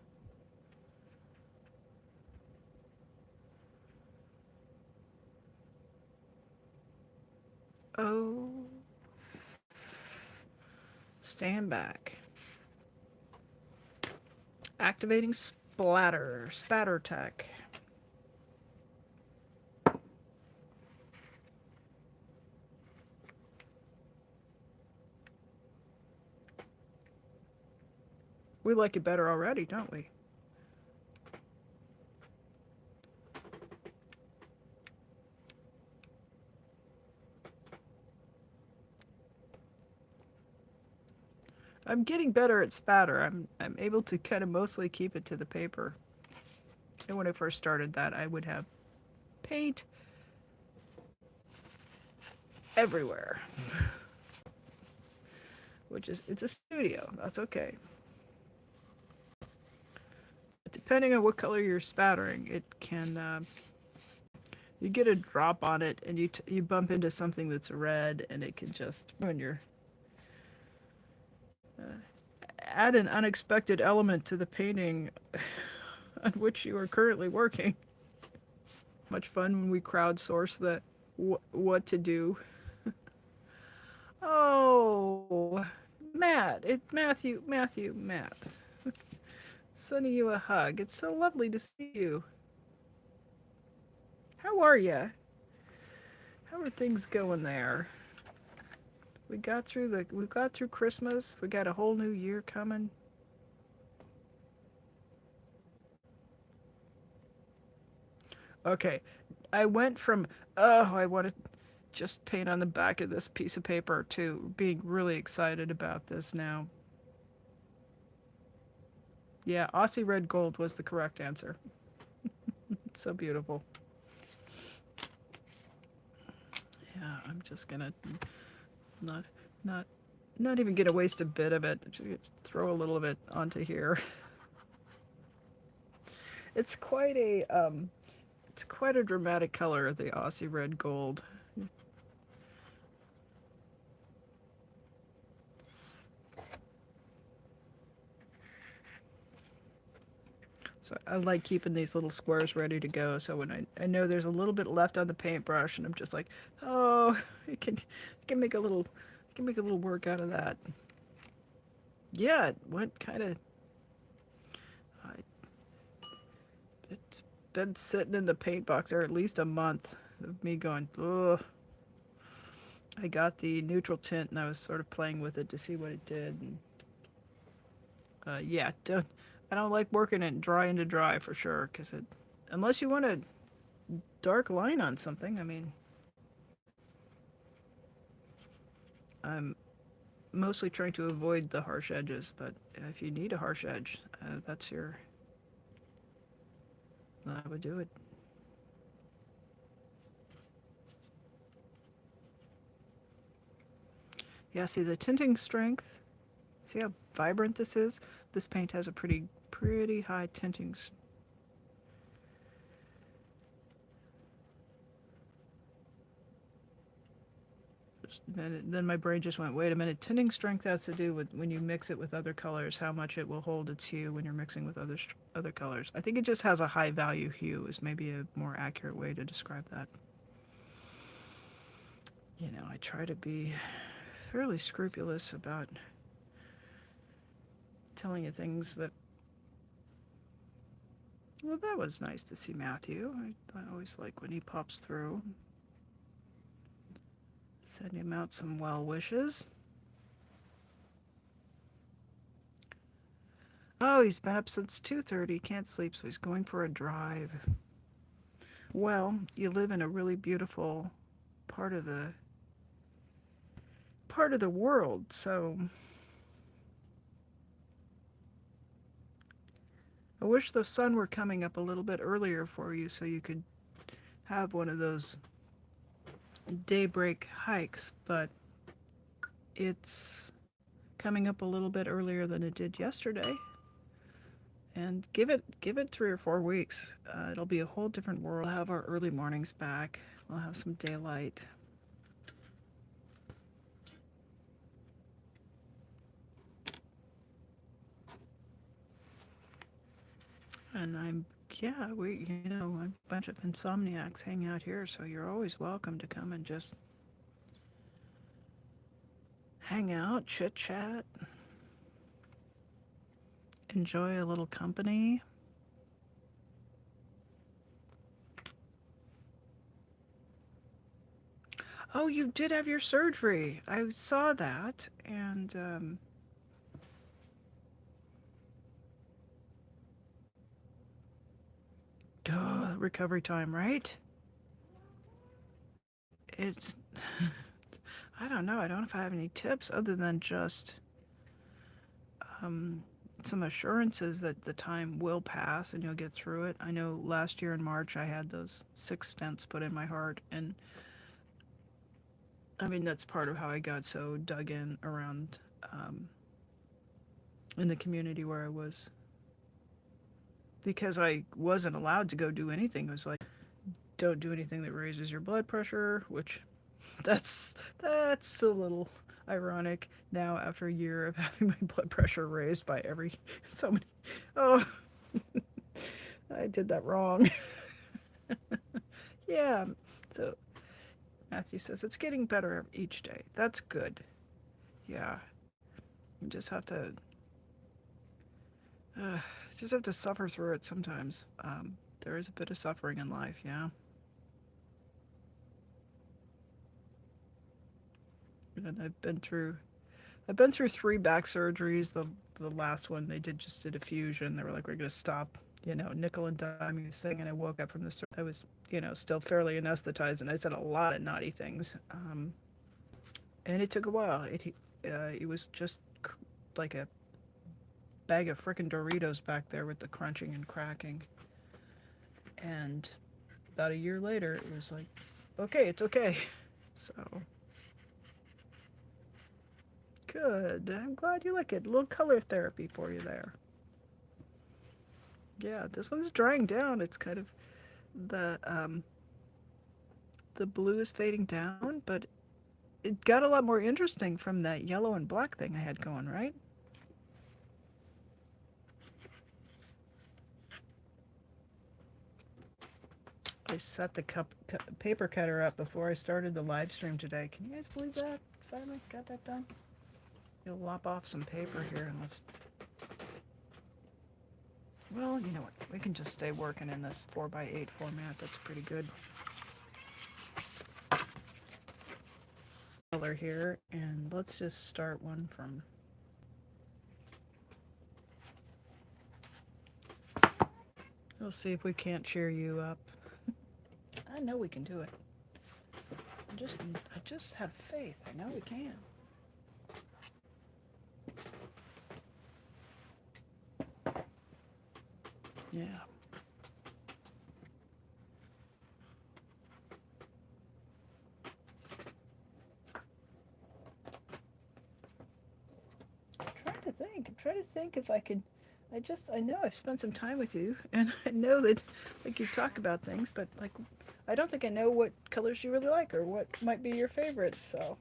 Oh, stand back. Activating spatter tech. We like it better already, don't we? I'm getting better at spatter. I'm able to kind of mostly keep it to the paper. And when I first started that, I would have paint everywhere. Which is, it's a studio. That's okay. Depending on what color you're spattering, it can you get a drop on it, and you bump into something that's red, and it can just ruin your add an unexpected element to the painting on which you are currently working. Much fun when we crowdsource the what to do. Oh, Matt, Matt. Sending you a hug. It's so lovely to see you. How are you? How are things going there? We got through Christmas. We got a whole new year coming. Okay, I went from I want to just paint on the back of this piece of paper to being really excited about this now. Yeah, Aussie red gold was the correct answer. It's so beautiful. Yeah, I'm just gonna not not not even gonna waste a bit of it. Just throw a little of it onto here. It's quite a dramatic color, the Aussie red gold. So I like keeping these little squares ready to go. So when I know there's a little bit left on the paintbrush, and I'm just like, oh, I can make a little, I can make a little work out of that. Yeah, it went kind of. It's been sitting in the paint box there at least a month of me going, ugh. I got the neutral tint and I was sort of playing with it to see what it did. And, yeah, I don't like working it dry into dry for sure, because it, unless you want a dark line on something, I mean, I'm mostly trying to avoid the harsh edges, but if you need a harsh edge, that's your, I would do it. Yeah, see the tinting strength. See how vibrant this is? This paint has a pretty high tinting. Then my brain just went, wait a minute. Tinting strength has to do with when you mix it with other colors, how much it will hold its hue when you're mixing with other colors. I think it just has a high value hue is maybe a more accurate way to describe that. You know, I try to be fairly scrupulous about telling you things that. Well, that was nice to see Matthew. I always like when he pops through. Send him out some well wishes. Oh, he's been up since 2:30. Can't sleep, so he's going for a drive. Well, you live in a really beautiful part of the world, so wish the sun were coming up a little bit earlier for you so you could have one of those daybreak hikes, but it's coming up a little bit earlier than it did yesterday. And give it 3 or 4 weeks. It'll be a whole different world. We'll have our early mornings back. We'll have some daylight. And a bunch of insomniacs hang out here, so you're always welcome to come and just hang out, chit chat, enjoy a little company. Oh, you did have your surgery. I saw that, and recovery time, right? It's I don't know. I don't know if I have any tips other than just some assurances that the time will pass and you'll get through it. I know last year in March I had those 6 stents put in my heart, and I mean that's part of how I got so dug in around in the community where I was, because I wasn't allowed to go do anything. It was like, don't do anything that raises your blood pressure, which that's a little ironic now after a year of having my blood pressure raised by so many. Oh, I did that wrong. Yeah. So Matthew says it's getting better each day. That's good. Yeah. You uh, just have to suffer through it sometimes. There is a bit of suffering in life. Yeah. And I've been through 3 back surgeries. The last one they just did a fusion. They were like, we're gonna stop, nickel and diming this thing. And I woke up from this. I was, still fairly anesthetized, and I said a lot of naughty things. And it took a while. It was just like a bag of frickin' Doritos back there with the crunching and cracking. And about a year later, it was like, okay, it's okay. So. Good. I'm glad you like it. A little color therapy for you there. Yeah, this one's drying down. It's kind of the blue is fading down, but it got a lot more interesting from that yellow and black thing I had going, right? I set the paper cutter up before I started the live stream today. Can you guys believe that? Finally got that done. You'll lop off some paper here and let's... Well, you know what? We can just stay working in this 4x8 format. That's pretty good. Color here, and let's just start one from... We'll see if we can't cheer you up. I know we can do it. I just have faith. I know we can. Yeah. I'm trying to think if I could. I know I've spent some time with you, and I know that, like, you talk about things, but, like, I don't think I know what colors you really like or what might be your favorites, so.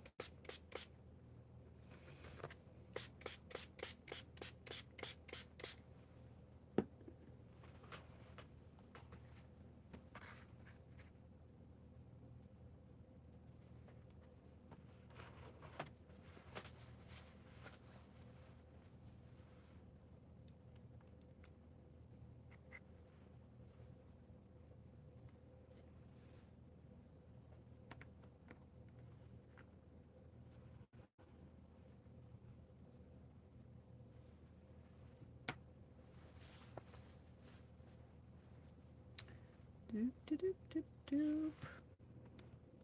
Doop, doop, doop, doop, doop.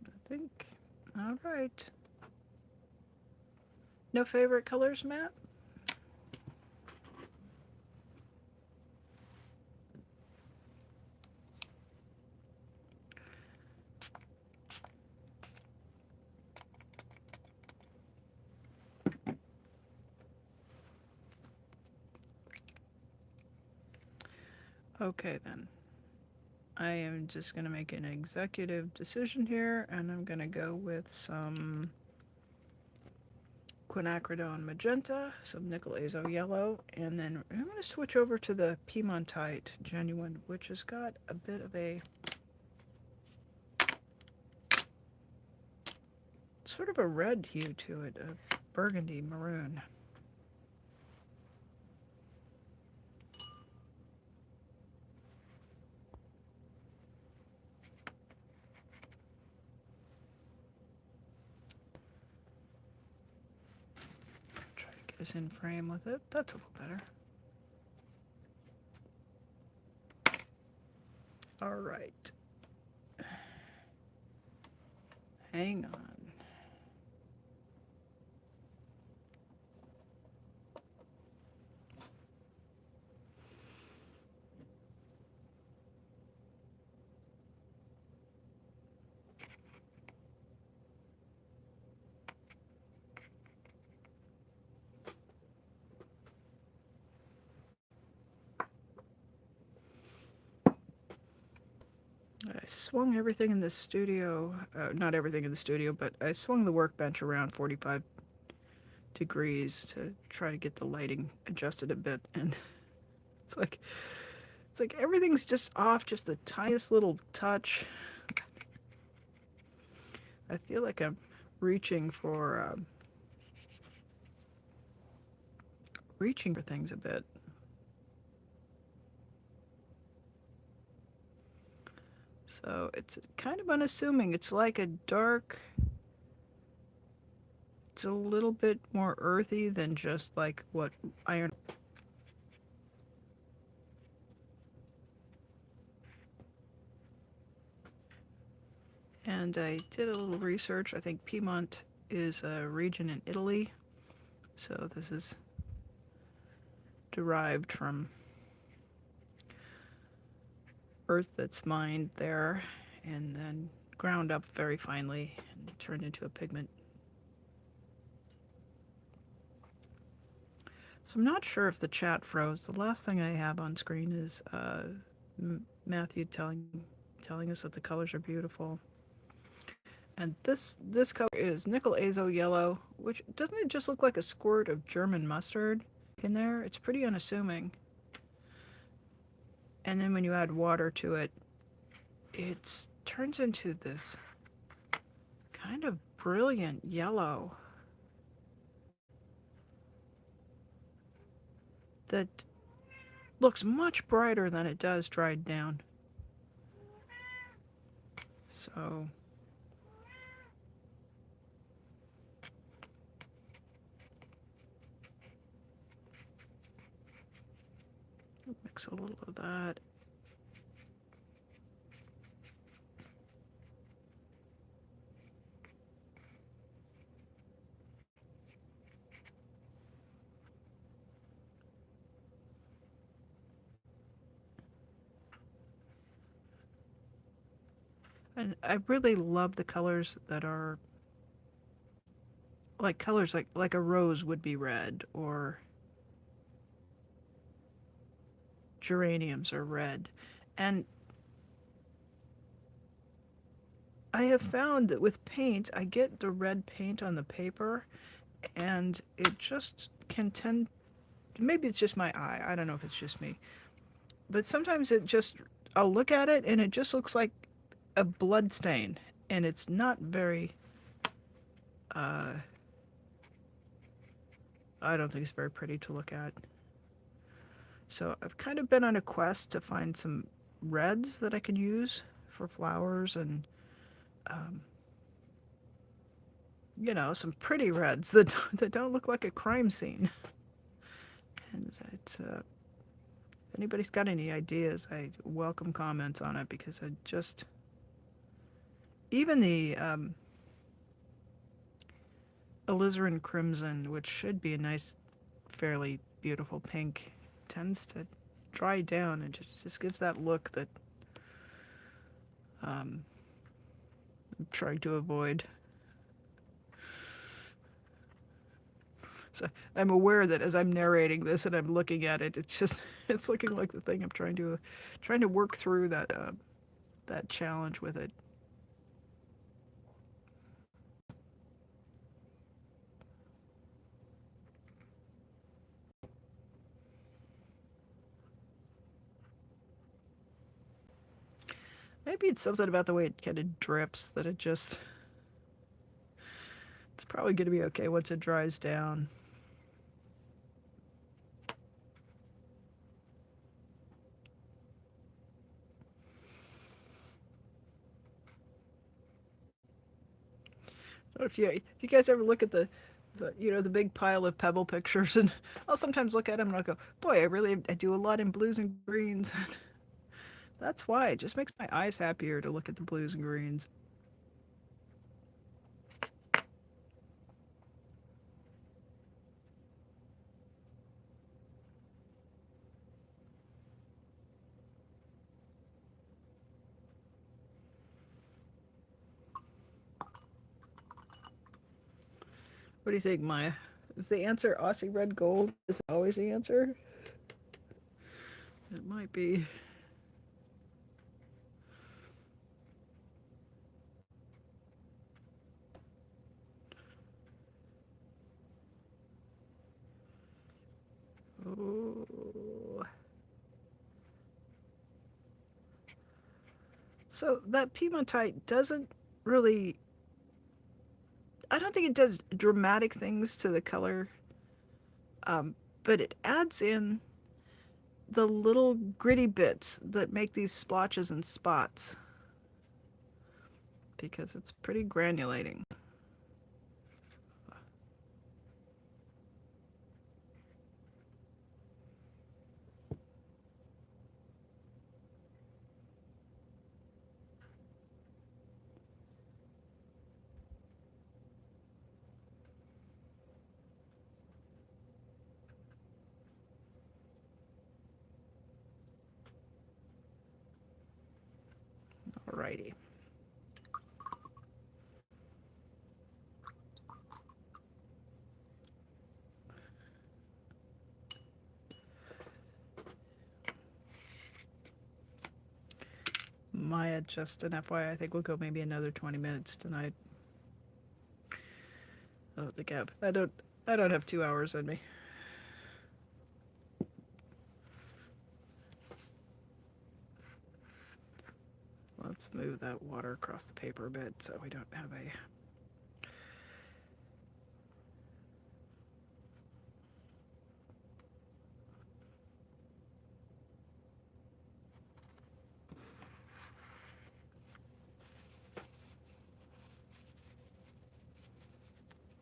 I think. All right. No favorite colors, Matt? Okay then. I am just going to make an executive decision here, and I'm going to go with some quinacridone magenta, some nickel azo yellow, and then I'm going to switch over to the Piemontite genuine, which has got a bit of a sort of a red hue to it, a burgundy maroon. Try to get us in frame with it. That's a little better. All right. Hang on. I swung everything in the studio, not everything in the studio, but I swung the workbench around 45 degrees to try to get the lighting adjusted a bit, and it's like everything's just off, just the tiniest little touch. I feel like I'm reaching for things a bit. So it's kind of unassuming. It's like a dark. It's a little bit more earthy than just like what iron. And I did a little research. I think Piedmont is a region in Italy. So this is derived from earth that's mined there and then ground up very finely and turned into a pigment. So I'm not sure if the chat froze. The last thing I have on screen is Matthew telling us that the colors are beautiful. And this color is nickel azo yellow, which doesn't it just look like a squirt of German mustard in there? It's pretty unassuming. And then when you add water to it, it turns into this kind of brilliant yellow that looks much brighter than it does dried down. So mix a little of that. And I really love the colors that are like colors like a rose would be red, or geraniums are red. And I have found that with paint, I get the red paint on the paper, and it just can tend, maybe it's just my eye, I don't know if it's just me, but sometimes I'll look at it and it just looks like a blood stain, and it's not very, I don't think it's very pretty to look at. So I've kind of been on a quest to find some reds that I can use for flowers, and some pretty reds that don't look like a crime scene. And it's if anybody's got any ideas, I welcome comments on it, because I just, even the alizarin crimson, which should be a nice, fairly beautiful pink, tends to dry down and just gives that look that I'm trying to avoid. So I'm aware that as I'm narrating this and I'm looking at it, it's just it's looking like the thing I'm trying to work through that challenge with it. Maybe it's something about the way it kind of drips that it just it's probably going to be okay once it dries down. I don't know if you guys ever look at the big pile of Pebble pictures, and I'll sometimes look at them and I'll go, boy, I do a lot in blues and greens. That's why it just makes my eyes happier to look at the blues and greens. What do you think, Maya? Is the answer Aussie red gold? Is it always the answer? It might be. Oh. So that piemontite doesn't really. I don't think it does dramatic things to the color, but it adds in the little gritty bits that make these splotches and spots because it's pretty granulating. Alrighty. Maya, just an FYI, I think we'll go maybe another 20 minutes tonight. I don't think I don't have 2 hours in me. Let's move that water across the paper a bit so we don't have a.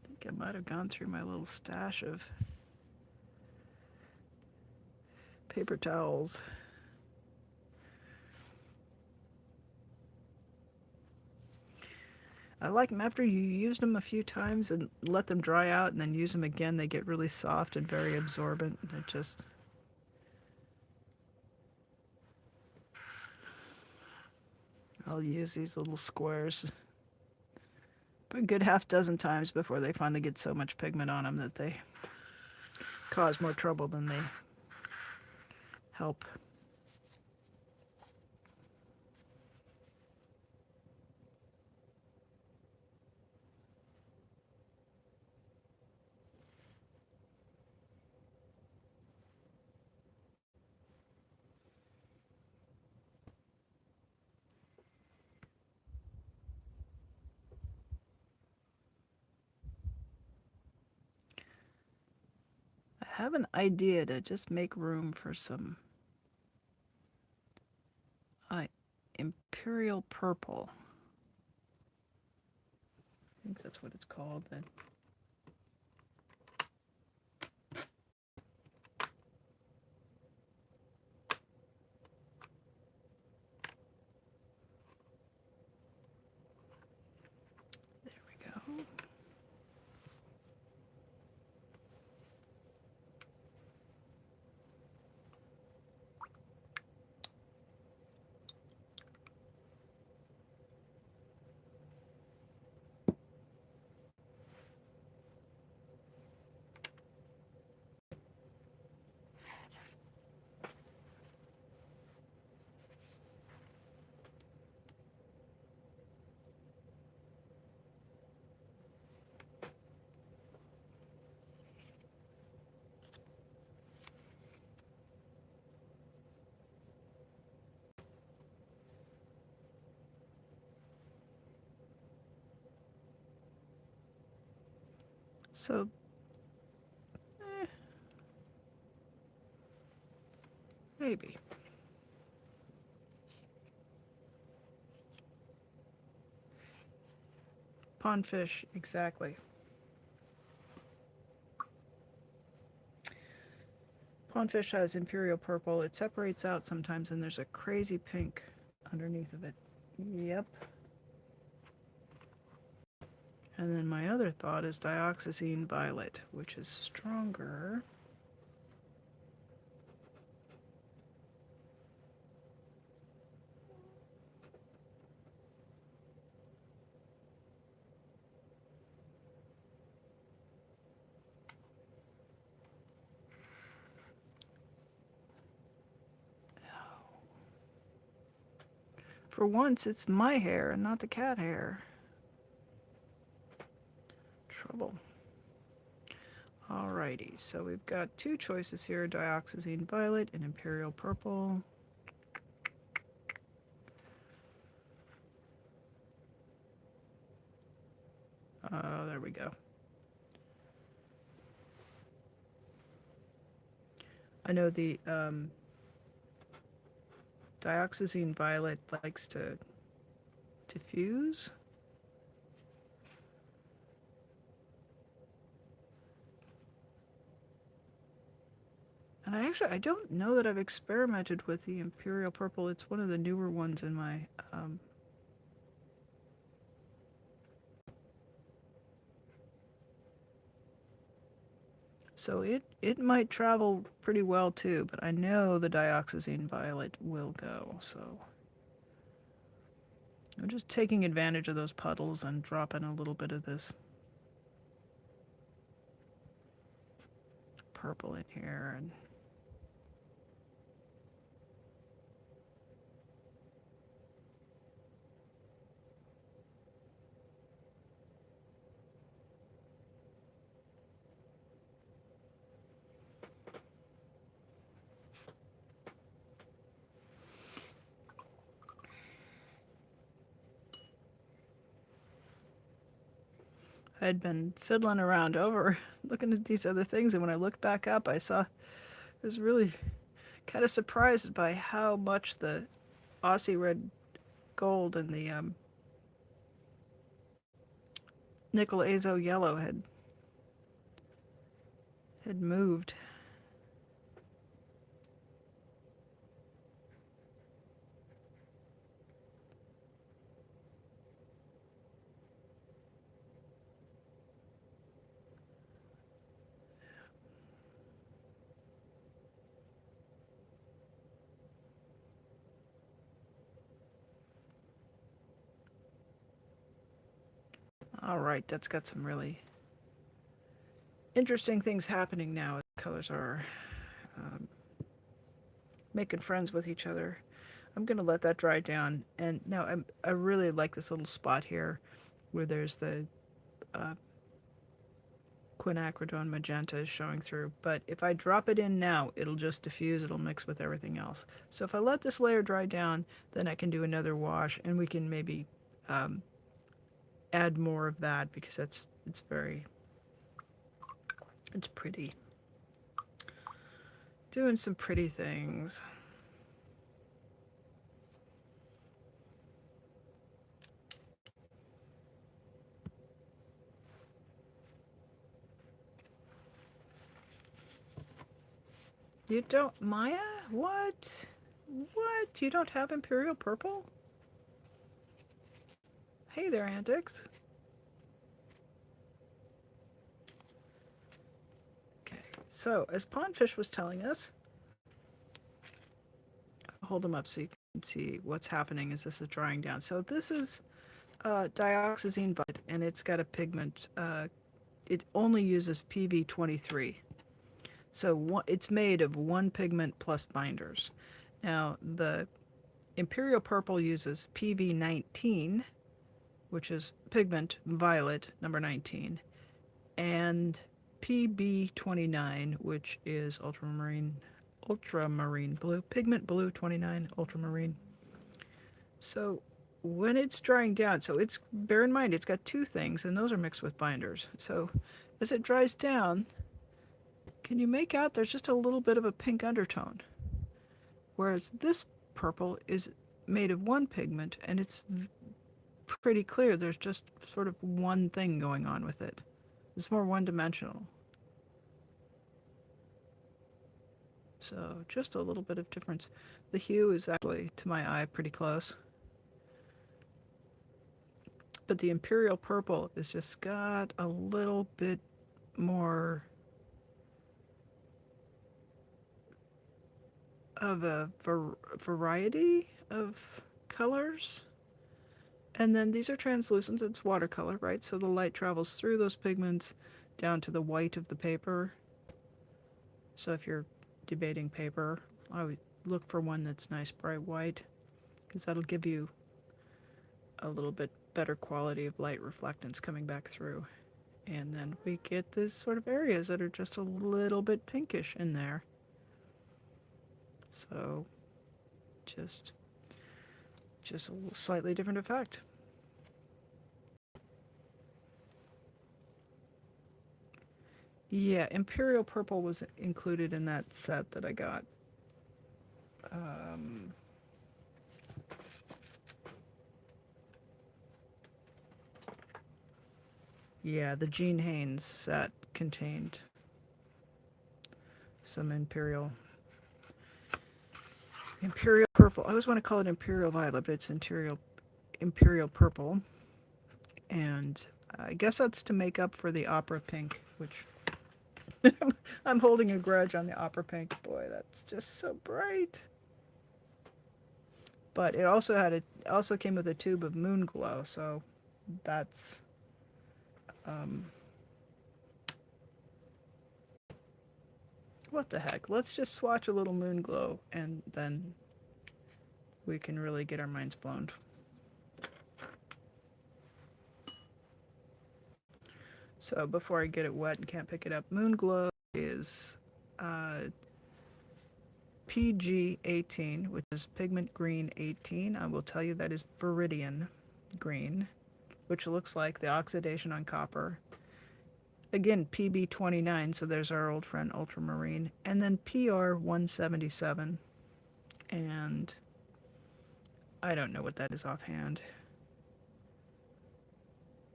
I think I might have gone through my little stash of paper towels. I like them after you use them a few times and let them dry out and then use them again. They get really soft and very absorbent. It just. I'll use these little squares a good half dozen times before they finally get so much pigment on them that they cause more trouble than they help. I have an idea to just make room for some imperial purple. I think that's what it's called. Then. There we go. So, maybe. Pondfish, exactly. Pondfish has imperial purple. It separates out sometimes, and there's a crazy pink underneath of it. Yep. And then my other thought is dioxazine violet, which is stronger. For once, it's my hair and not the cat hair. Trouble. Alrighty, so we've got two choices here, dioxazine violet and imperial purple. There we go. I know the dioxazine violet likes to diffuse. And I don't know that I've experimented with the imperial purple. It's one of the newer ones in my so it might travel pretty well too, but I know the dioxazine violet will go, so I'm just taking advantage of those puddles and dropping a little bit of this purple in here. And I'd been fiddling around over looking at these other things, and when I looked back up, I was really kind of surprised by how much the Aussie red gold and the nickel azo yellow had moved. All right, that's got some really interesting things happening now. Colors are um, making friends with each other. I'm going to let that dry down. And now I really like this little spot here where there's the uh, quinacridone magenta showing through. But if I drop it in now, it'll just diffuse. It'll mix with everything else. So if I let this layer dry down, then I can do another wash, and we can maybe add more of that because it's pretty. Doing some pretty things. You don't, Maya? What? What? You don't have Imperial Purple? Hey there, Antics. Okay, so as Pondfish was telling us, I'll hold them up so you can see what's happening as this is drying down. So this is dioxazine violet, and it's got a pigment. It only uses PV23. So it's made of one pigment plus binders. Now, the Imperial Purple uses PV19, which is pigment violet, number 19, and PB29, which is ultramarine blue, pigment blue 29, ultramarine. So when it's drying down, bear in mind it's got two things, and those are mixed with binders. So as it dries down, can you make out there's just a little bit of a pink undertone? Whereas this purple is made of one pigment, and it's pretty clear there's just sort of one thing going on with it. It's more one-dimensional. So just a little bit of difference. The hue is actually, to my eye, pretty close. But the Imperial Purple is just got a little bit more of a variety of colors. And then these are translucent, it's watercolor, right? So the light travels through those pigments down to the white of the paper. So if you're debating paper, I would look for one that's nice bright white, because that'll give you a little bit better quality of light reflectance coming back through. And then we get this sort of areas that are just a little bit pinkish in there. So just a slightly different effect. Yeah, Imperial Purple was included in that set that I got. Yeah, the Gene Haynes set contained some Imperial Purple. I always want to call it Imperial Violet, but it's Imperial Purple. And I guess that's to make up for the Opera Pink, which I'm holding a grudge on the Opera Pink. Boy, that's just so bright. But it also came with a tube of Moon Glow, so that's what the heck. Let's just swatch a little Moon Glow, and then we can really get our minds blown. So before I get it wet and can't pick it up, Moon Glow is PG18, which is pigment green 18. I will tell you that is viridian green, which looks like the oxidation on copper. Again, PB29, so there's our old friend ultramarine. And then PR177. And I don't know what that is offhand,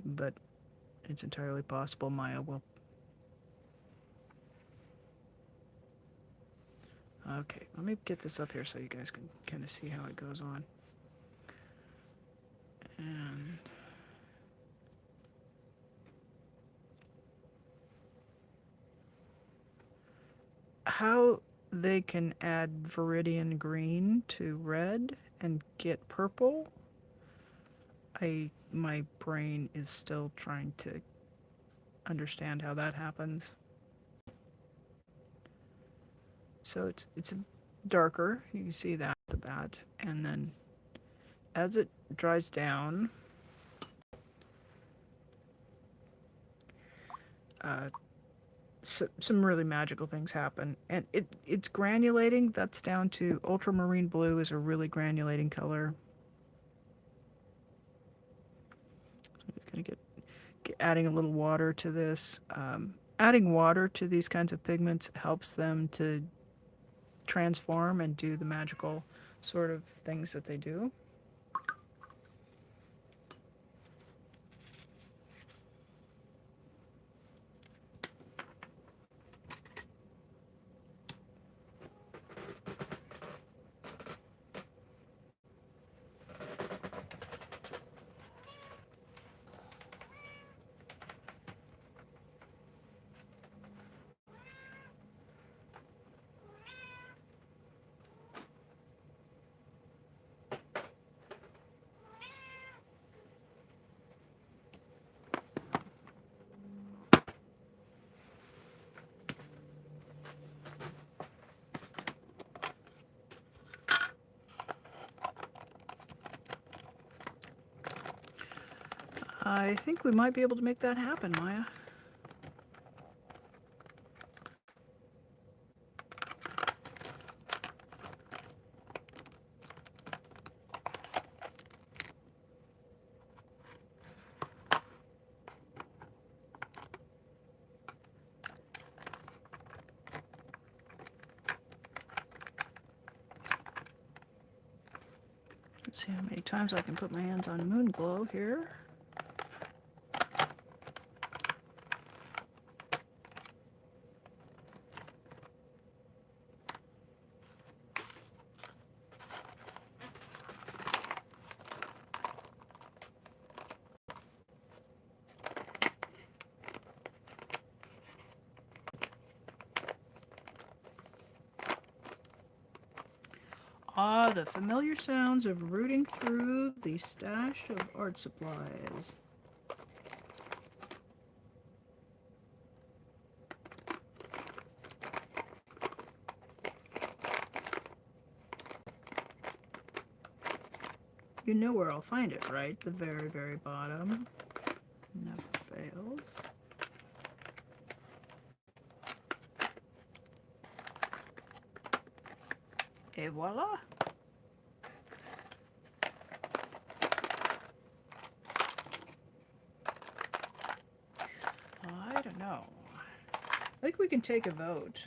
but it's entirely possible Maya will. Okay, let me get this up here so you guys can kind of see how it goes on. And how they can add viridian green to red and get purple, my brain is still trying to understand how that happens. So it's darker, you can see that at the bat, and then as it dries down, some really magical things happen. And it's granulating. That's down to ultramarine blue is a really granulating color. So I'm just going to get adding a little water to this. Adding water to these kinds of pigments helps them to transform and do the magical sort of things that they do. I think we might be able to make that happen, Maya. See how many times I can put my hands on moon glow here. Ah, the familiar sounds of rooting through the stash of art supplies. You know where I'll find it, right? The very, very bottom. Never fails. Et voila! I don't know. I think we can take a vote.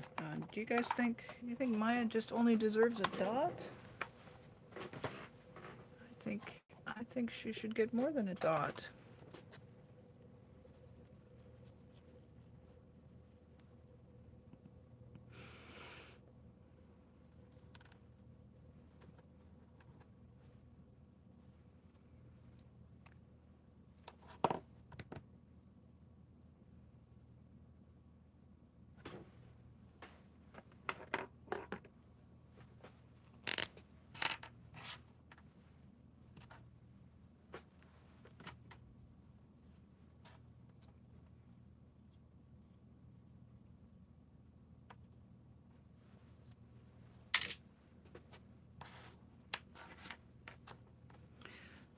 Do you guys think, you think Maya just only deserves a dot? I think she should get more than a dot.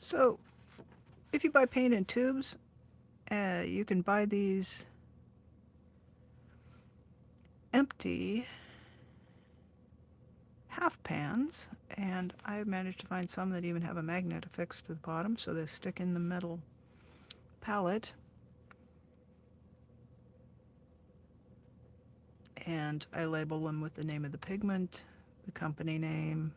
So, if you buy paint in tubes, you can buy these empty half pans, and I managed to find some that even have a magnet affixed to the bottom, so they stick in the metal palette. And I label them with the name of the pigment, the company name,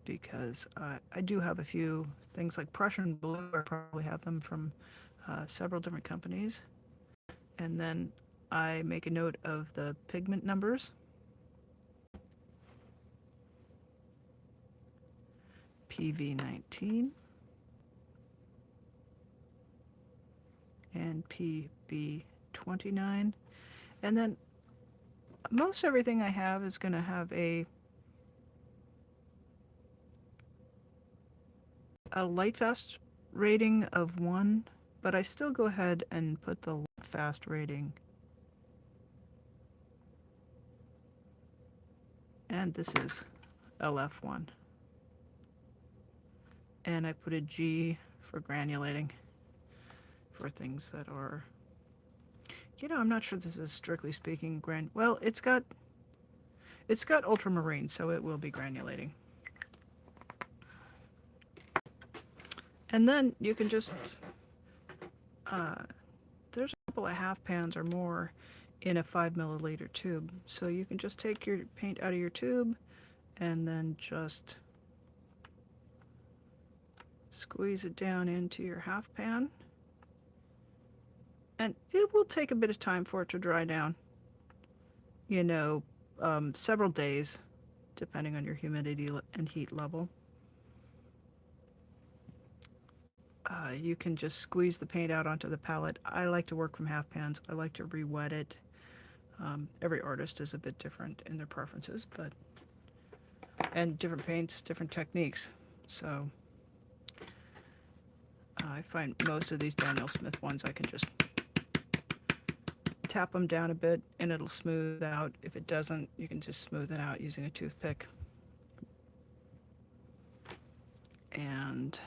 because I do have a few things like Prussian blue. I probably have them from several different companies. And then I make a note of the pigment numbers. PV19 and PB29. And then most everything I have is going to have a light fast rating of 1, but I still go ahead and put the light fast rating. And this is LF1. And I put a G for granulating for things that are, I'm not sure this is strictly speaking well, it's got ultramarine, so it will be granulating. And then you can just, there's a couple of half pans or more in a 5 milliliter tube. So you can just take your paint out of your tube and then just squeeze it down into your half pan. And it will take a bit of time for it to dry down. Several days, depending on your humidity and heat level. You can just squeeze the paint out onto the palette. I like to work from half pans. I like to re-wet it. Every artist is a bit different in their preferences, and different paints, different techniques. So I find most of these Daniel Smith ones, I can just tap them down a bit and it'll smooth out. If it doesn't, you can just smooth it out using a toothpick. And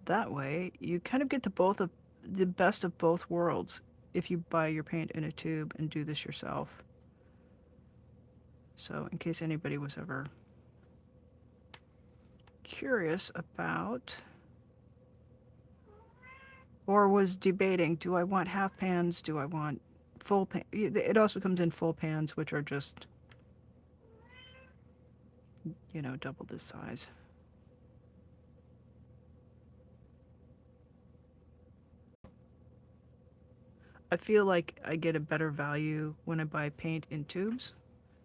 that way you kind of get the best of both worlds if you buy your paint in a tube and do this yourself. So in case anybody was ever curious about or was debating, do I want half pans, do I want full pan? It also comes in full pans, which are just double this size. I feel like I get a better value when I buy paint in tubes,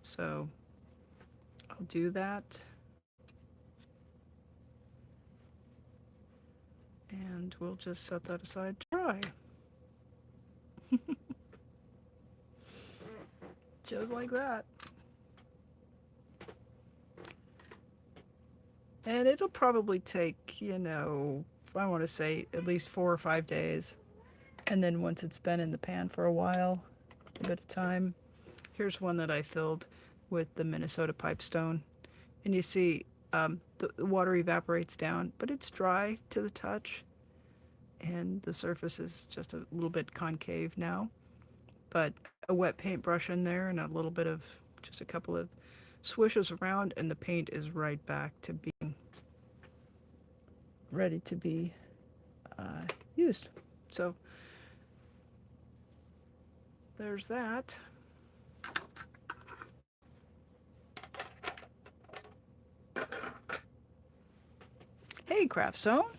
so I'll do that. And we'll just set that aside to dry. Just like that. And it'll probably take, I want to say at least 4 or 5 days. And then once it's been in the pan for a while, a bit of time. Here's one that I filled with the Minnesota pipestone. And you see the water evaporates down, but it's dry to the touch. And the surface is just a little bit concave now. But a wet paintbrush in there and a little bit of just a couple of swishes around, and the paint is right back to being ready to be used. So there's that. Hey, Craft Zone.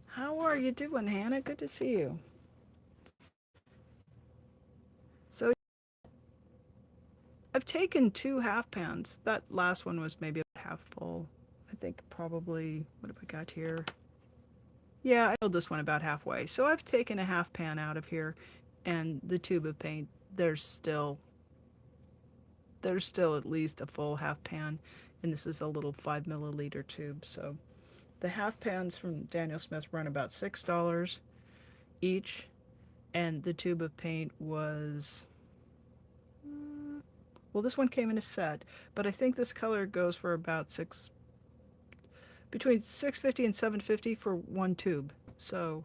How are you doing, Hannah? Good to see you. So I've taken 2 half pans. That last one was maybe about half full. I think probably, what have I got here? Yeah, I filled this one about halfway. So I've taken a half pan out of here, and the tube of paint, there's still at least a full half pan, and this is a little 5 milliliter tube. So the half pans from Daniel Smith run about $6 each, and the tube of paint was, well, this one came in a set, but I think this color goes for about between $6.50 and $7.50 for one tube. So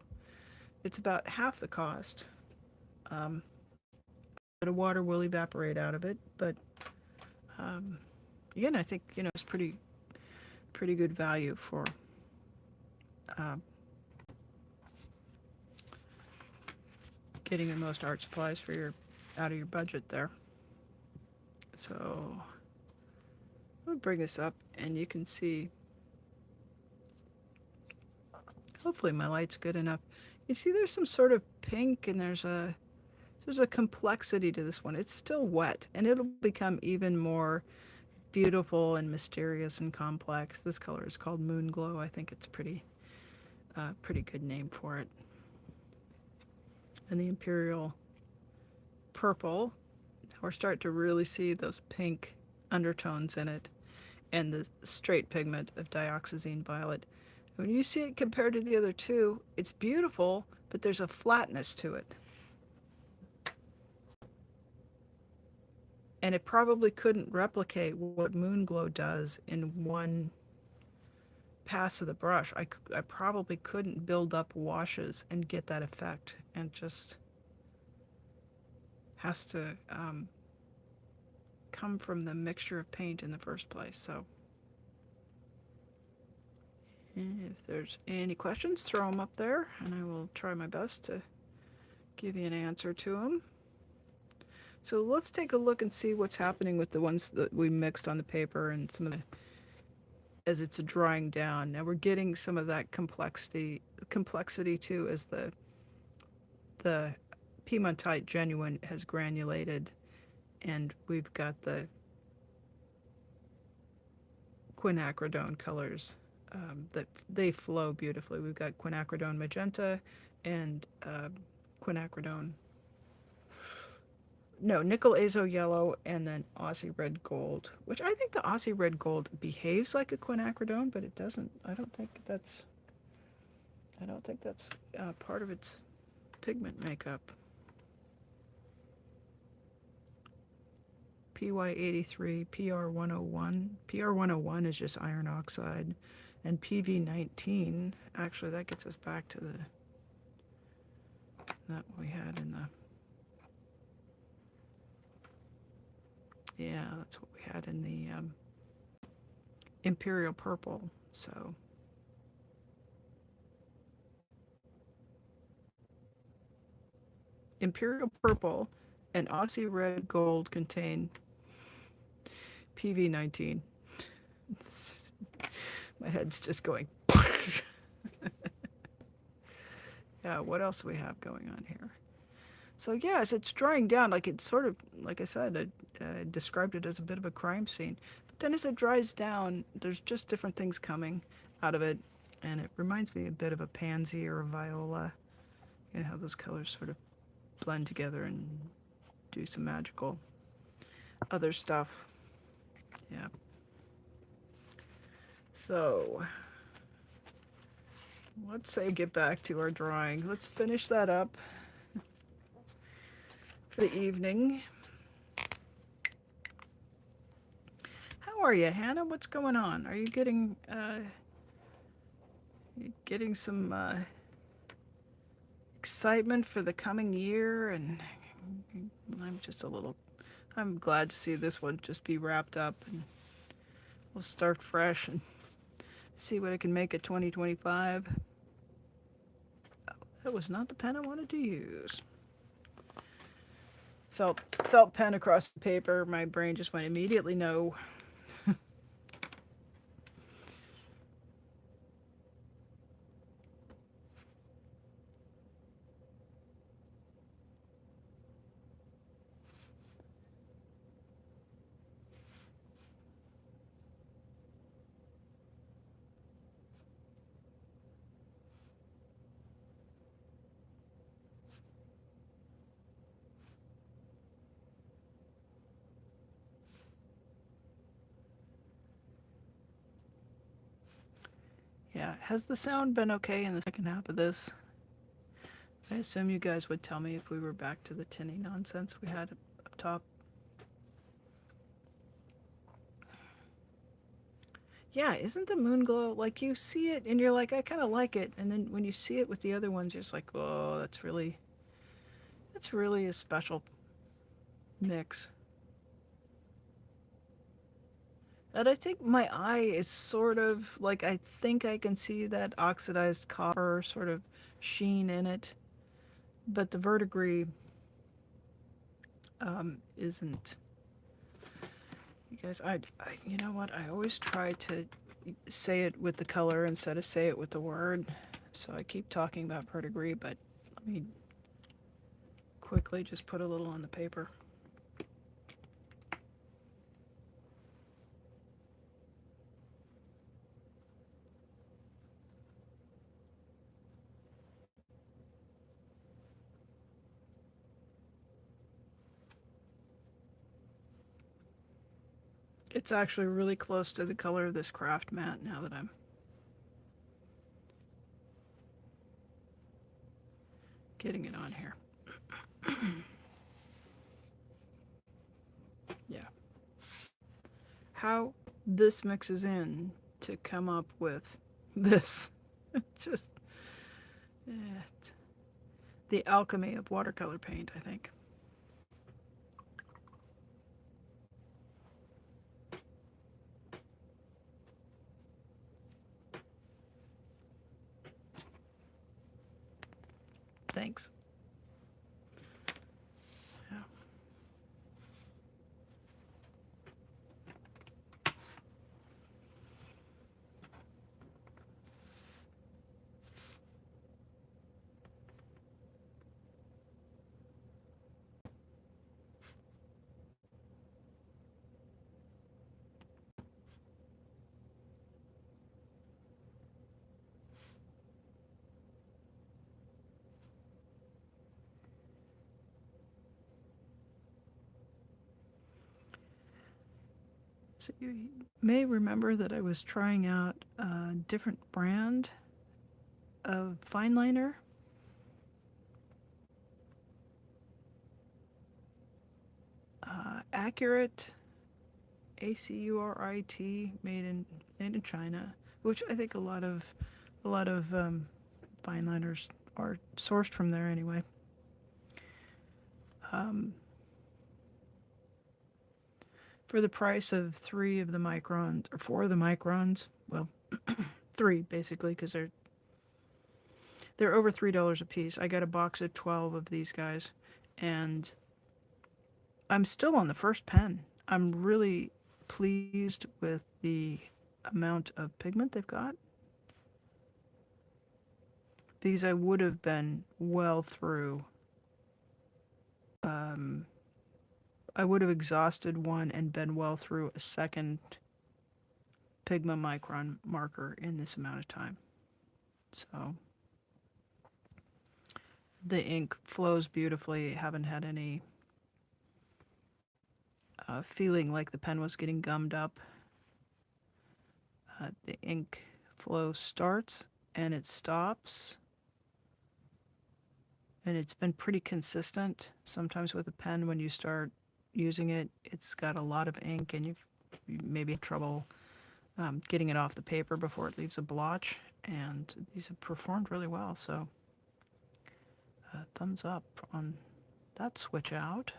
it's about half the cost. But of water will evaporate out of it. But again, I think it's pretty good value for getting the most art supplies for your out of your budget there. So I'll bring this up, and you can see. Hopefully, my light's good enough. You see, there's some sort of pink, and there's a complexity to this one. It's still wet, and it'll become even more beautiful and mysterious and complex. This color is called Moon Glow. I think it's pretty good name for it. And the Imperial Purple, we're starting to really see those pink undertones in it, and the straight pigment of Dioxazine Violet. When you see it compared to the other two, it's beautiful, but there's a flatness to it. And it probably couldn't replicate what Moon Glow does in one pass of the brush. I probably couldn't build up washes and get that effect, and just has to come from the mixture of paint in the first place. So if there's any questions, throw them up there, and I will try my best to give you an answer to them. So let's take a look and see what's happening with the ones that we mixed on the paper and some of the, as it's drying down. Now we're getting some of that complexity too, as the Piemontite Genuine has granulated, and we've got the quinacridone colors that they flow beautifully. We've got quinacridone magenta and quinacridone, no, nickel azo yellow, and then Aussie red gold, which I think the Aussie red gold behaves like a quinacridone, but it doesn't. I don't think that's part of its pigment makeup. PY83, PR101. PR101 is just iron oxide. And PV19, actually that gets us back to that we had in the, yeah, that's what we had in the Imperial Purple. So Imperial Purple and Aussie Red Gold contain PV19. My head's just going. Yeah, what else do we have going on here? So yes, it's drying down. Like it's sort of, like I said, I described it as a bit of a crime scene. But then as it dries down, there's just different things coming out of it, and it reminds me a bit of a pansy or a viola. You know how those colors sort of blend together and do some magical other stuff. Yeah. So let's say get back to our drawing. Let's finish that up for the evening. How are you, Hannah? What's going on? Are you getting some excitement for the coming year? And I'm just a little. I'm glad to see this one just be wrapped up, and we'll start fresh and see what I can make at 2025. Oh, that was not the pen I wanted to use. Felt pen across the paper. My brain just went immediately no. Yeah, has the sound been okay in the second half of this? I assume you guys would tell me if we were back to the tinny nonsense we had up top. Yeah, isn't the moon glow like you see it and you're like, I kind of like it, and then when you see it with the other ones, you're just like, oh, that's really a special mix. And I think my eye is sort of like I think I can see that oxidized copper sort of sheen in it, but the verdigris isn't. You guys, you know what? I always try to say it with the color instead of say it with the word. So I keep talking about verdigris, but let me quickly just put a little on the paper. It's actually really close to the color of this craft mat now that I'm getting it on here. Yeah. How this mixes in to come up with this. Just eh, the alchemy of watercolor paint, I think. Thanks. Yeah. So you may remember that I was trying out a different brand of fine liner. Accurate, ACURIT, made in China, which I think a lot of fine liners are sourced from there anyway. For the price of 3 of the microns, or 4 of the microns, well, 3 basically, because they're over $3 a piece. I got a box of 12 of these guys, and I'm still on the first pen. I'm really pleased with the amount of pigment they've got, because I would have been well through. Um, I would have exhausted one and been well through a second Pigma micron marker in this amount of time. So the ink flows beautifully. Haven't had any feeling like the pen was getting gummed up. The ink flow starts and it stops, and it's been pretty consistent. Sometimes with a pen, when you start using it, it's got a lot of ink and you maybe have trouble getting it off the paper before it leaves a blotch, and these have performed really well. So thumbs up on that switch out.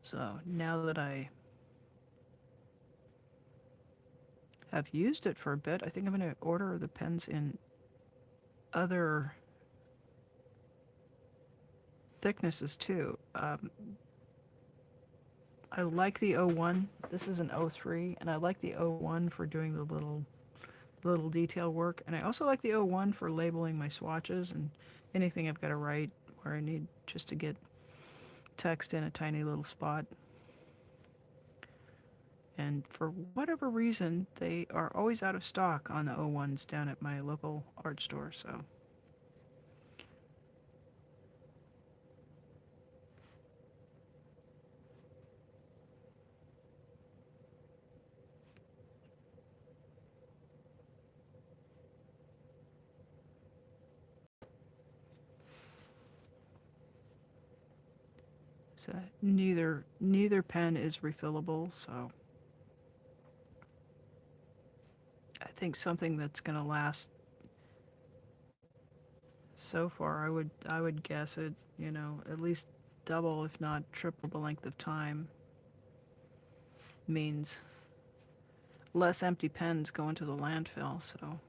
So now that I have used it for a bit, I think I'm going to order the pens in other thicknesses too. I like the 01. This is an 03, and I like the 01 for doing the little detail work, and I also like the 01 for labeling my swatches and anything I've got to write where I need just to get text in a tiny little spot. And for whatever reason, they are always out of stock on the 01s down at my local art store, so neither pen is refillable, so I think something that's going to last. So far, I would guess it, at least double, if not triple the length of time means less empty pens going to the landfill, so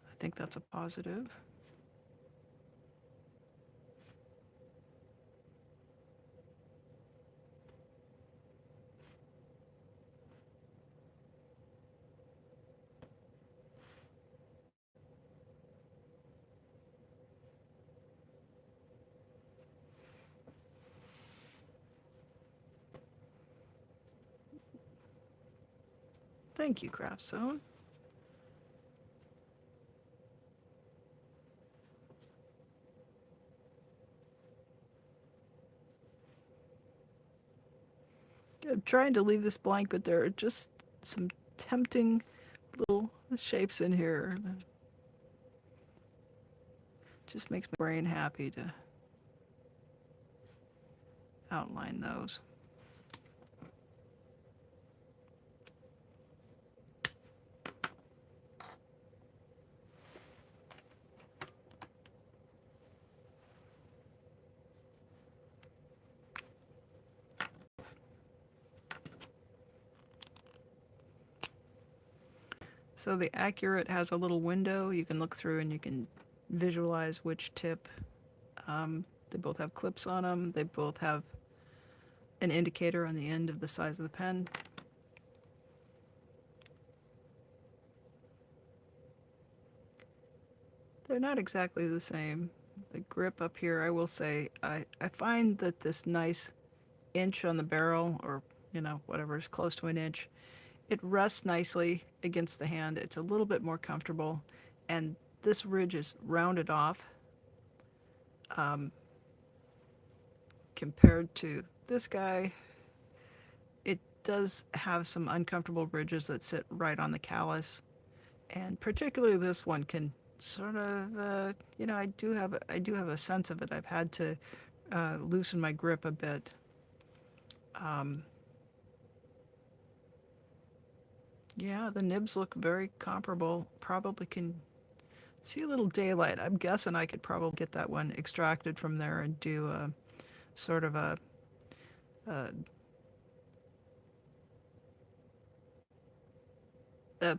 I think that's a positive. Thank you, Craft Zone. I'm trying to leave this blank, but there are just some tempting little shapes in here that just makes my brain happy to outline those. So the Accurate has a little window you can look through and you can visualize which tip. They both have clips on them. They both have an indicator on the end of the size of the pen. They're not exactly the same. The grip up here, I will say, I find that this nice inch on the barrel, or whatever is close to an inch, it rests nicely against the hand. It's a little bit more comfortable, and this ridge is rounded off compared to this guy. It does have some uncomfortable ridges that sit right on the callus, and particularly this one can sort of, I do have a sense of it. I've had to loosen my grip a bit. Yeah, the nibs look very comparable. Probably can see a little daylight. I'm guessing I could probably get that one extracted from there and do a sort of a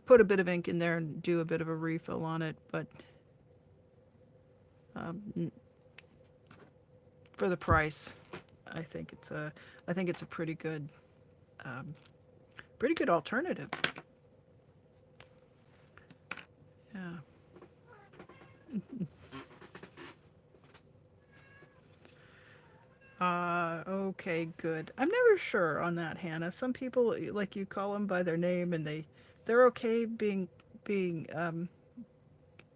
put a bit of ink in there and do a bit of a refill on it, but for the price, I think it's a um, pretty good alternative. Yeah. Okay, good. I'm never sure on that, Hannah. Some people, like, you call them by their name, and they're okay being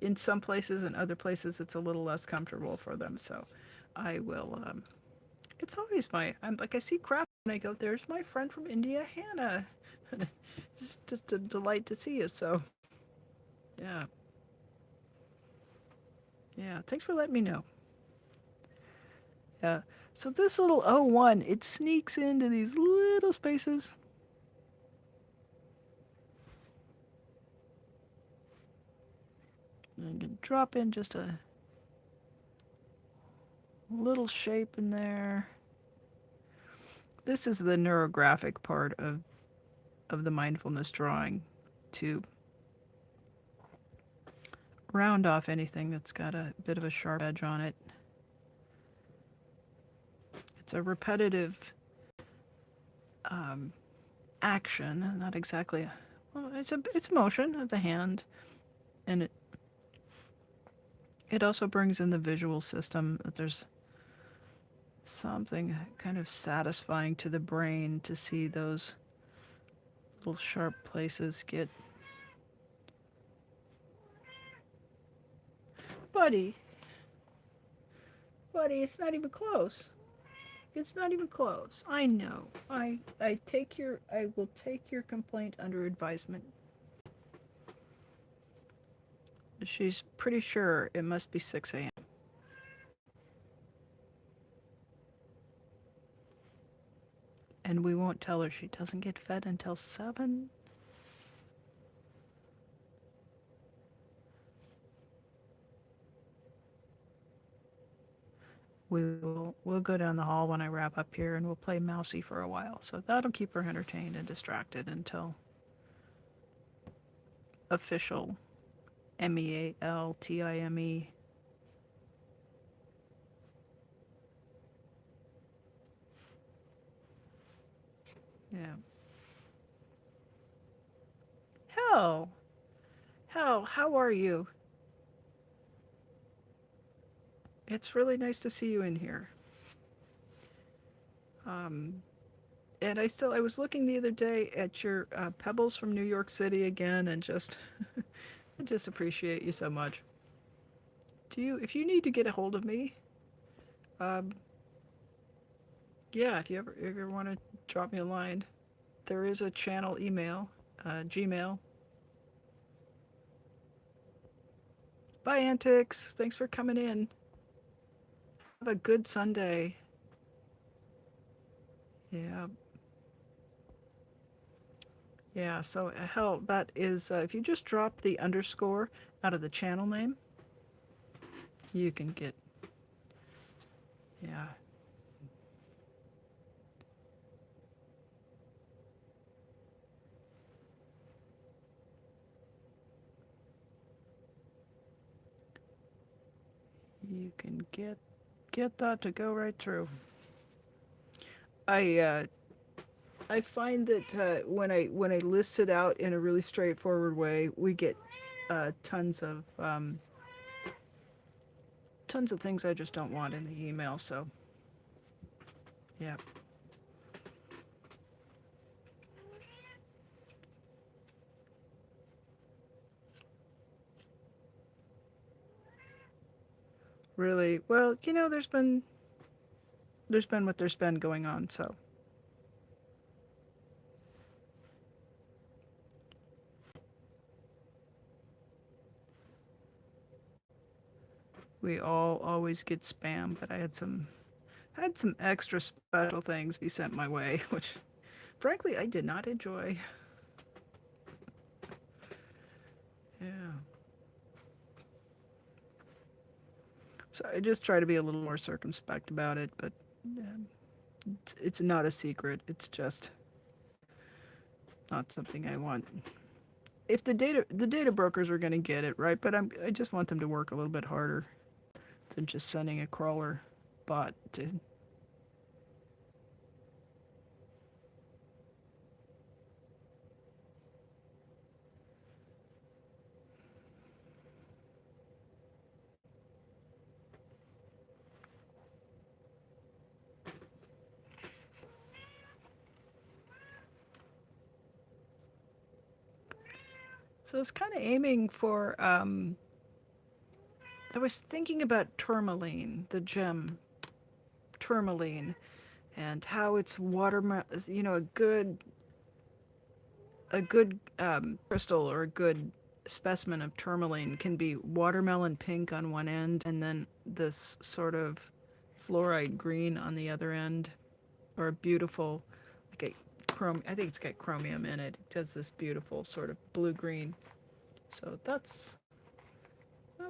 in some places, and other places it's a little less comfortable for them. So I will. It's always I'm like, I see crap and I go, "There's my friend from India, Hannah." It's just a delight to see you. So yeah, yeah. Thanks for letting me know. Yeah. So this little O1, it sneaks into these little spaces. And I can drop in just a little shape in there. This is the neurographic part of the mindfulness drawing, to round off anything that's got a bit of a sharp edge on it. It's a repetitive um, action, not exactly well, it's motion of the hand, and it also brings in the visual system, that there's something kind of satisfying to the brain to see those little sharp places get. Buddy, buddy, it's not even close. It's not even close. I know. I will take your complaint under advisement. She's pretty sure it must be 6 a.m. And we won't tell her she doesn't get fed until 7. We'll go down the hall when I wrap up here, and we'll play Mousy for a while. So that'll keep her entertained and distracted until official MEALTIME. Yeah. Hell, how are you? It's really nice to see you in here. Um, and I was looking the other day at your pebbles from New York City again, and just I just appreciate you so much. If you need to get a hold of me, um, yeah, if you ever want to drop me a line, there is a channel email, Gmail. Bye, Antics. Thanks for coming in. Have a good Sunday. Yeah. Yeah, so hell, that is, if you just drop the underscore out of the channel name, you can get, yeah. You can get that to go right through. I uh, I find that when I list it out in a really straightforward way, we get tons of things I just don't want in the email. So yeah, really. Well, there's been what there's been going on. So we all always get spam, but I had some extra special things be sent my way, which frankly I did not enjoy. Yeah. So I just try to be a little more circumspect about it, but it's not a secret. It's just not something I want if the data brokers are going to get it right, but I just want them to work a little bit harder than just sending a crawler bot to. So it's kind of aiming for. I was thinking about tourmaline, the gem tourmaline, and how it's water, a good crystal or a good specimen of tourmaline can be watermelon pink on one end and then this sort of fluorite green on the other end, or a beautiful, like a chrome. I think it's got chromium in it. It does this beautiful sort of blue green. So that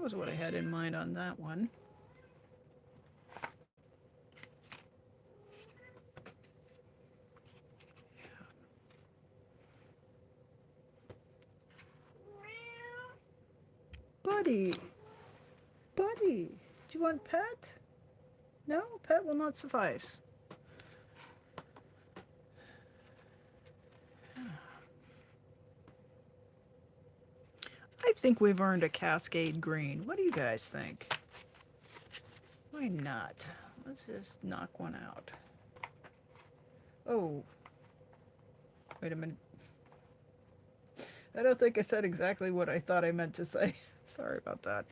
was what I had in mind on that one. Buddy, buddy, do you want pet? No, pet will not suffice. I think we've earned a Cascade Green. What do you guys think? Why not? Let's just knock one out. Oh, wait a minute. I don't think I said exactly what I thought I meant to say. Sorry about that.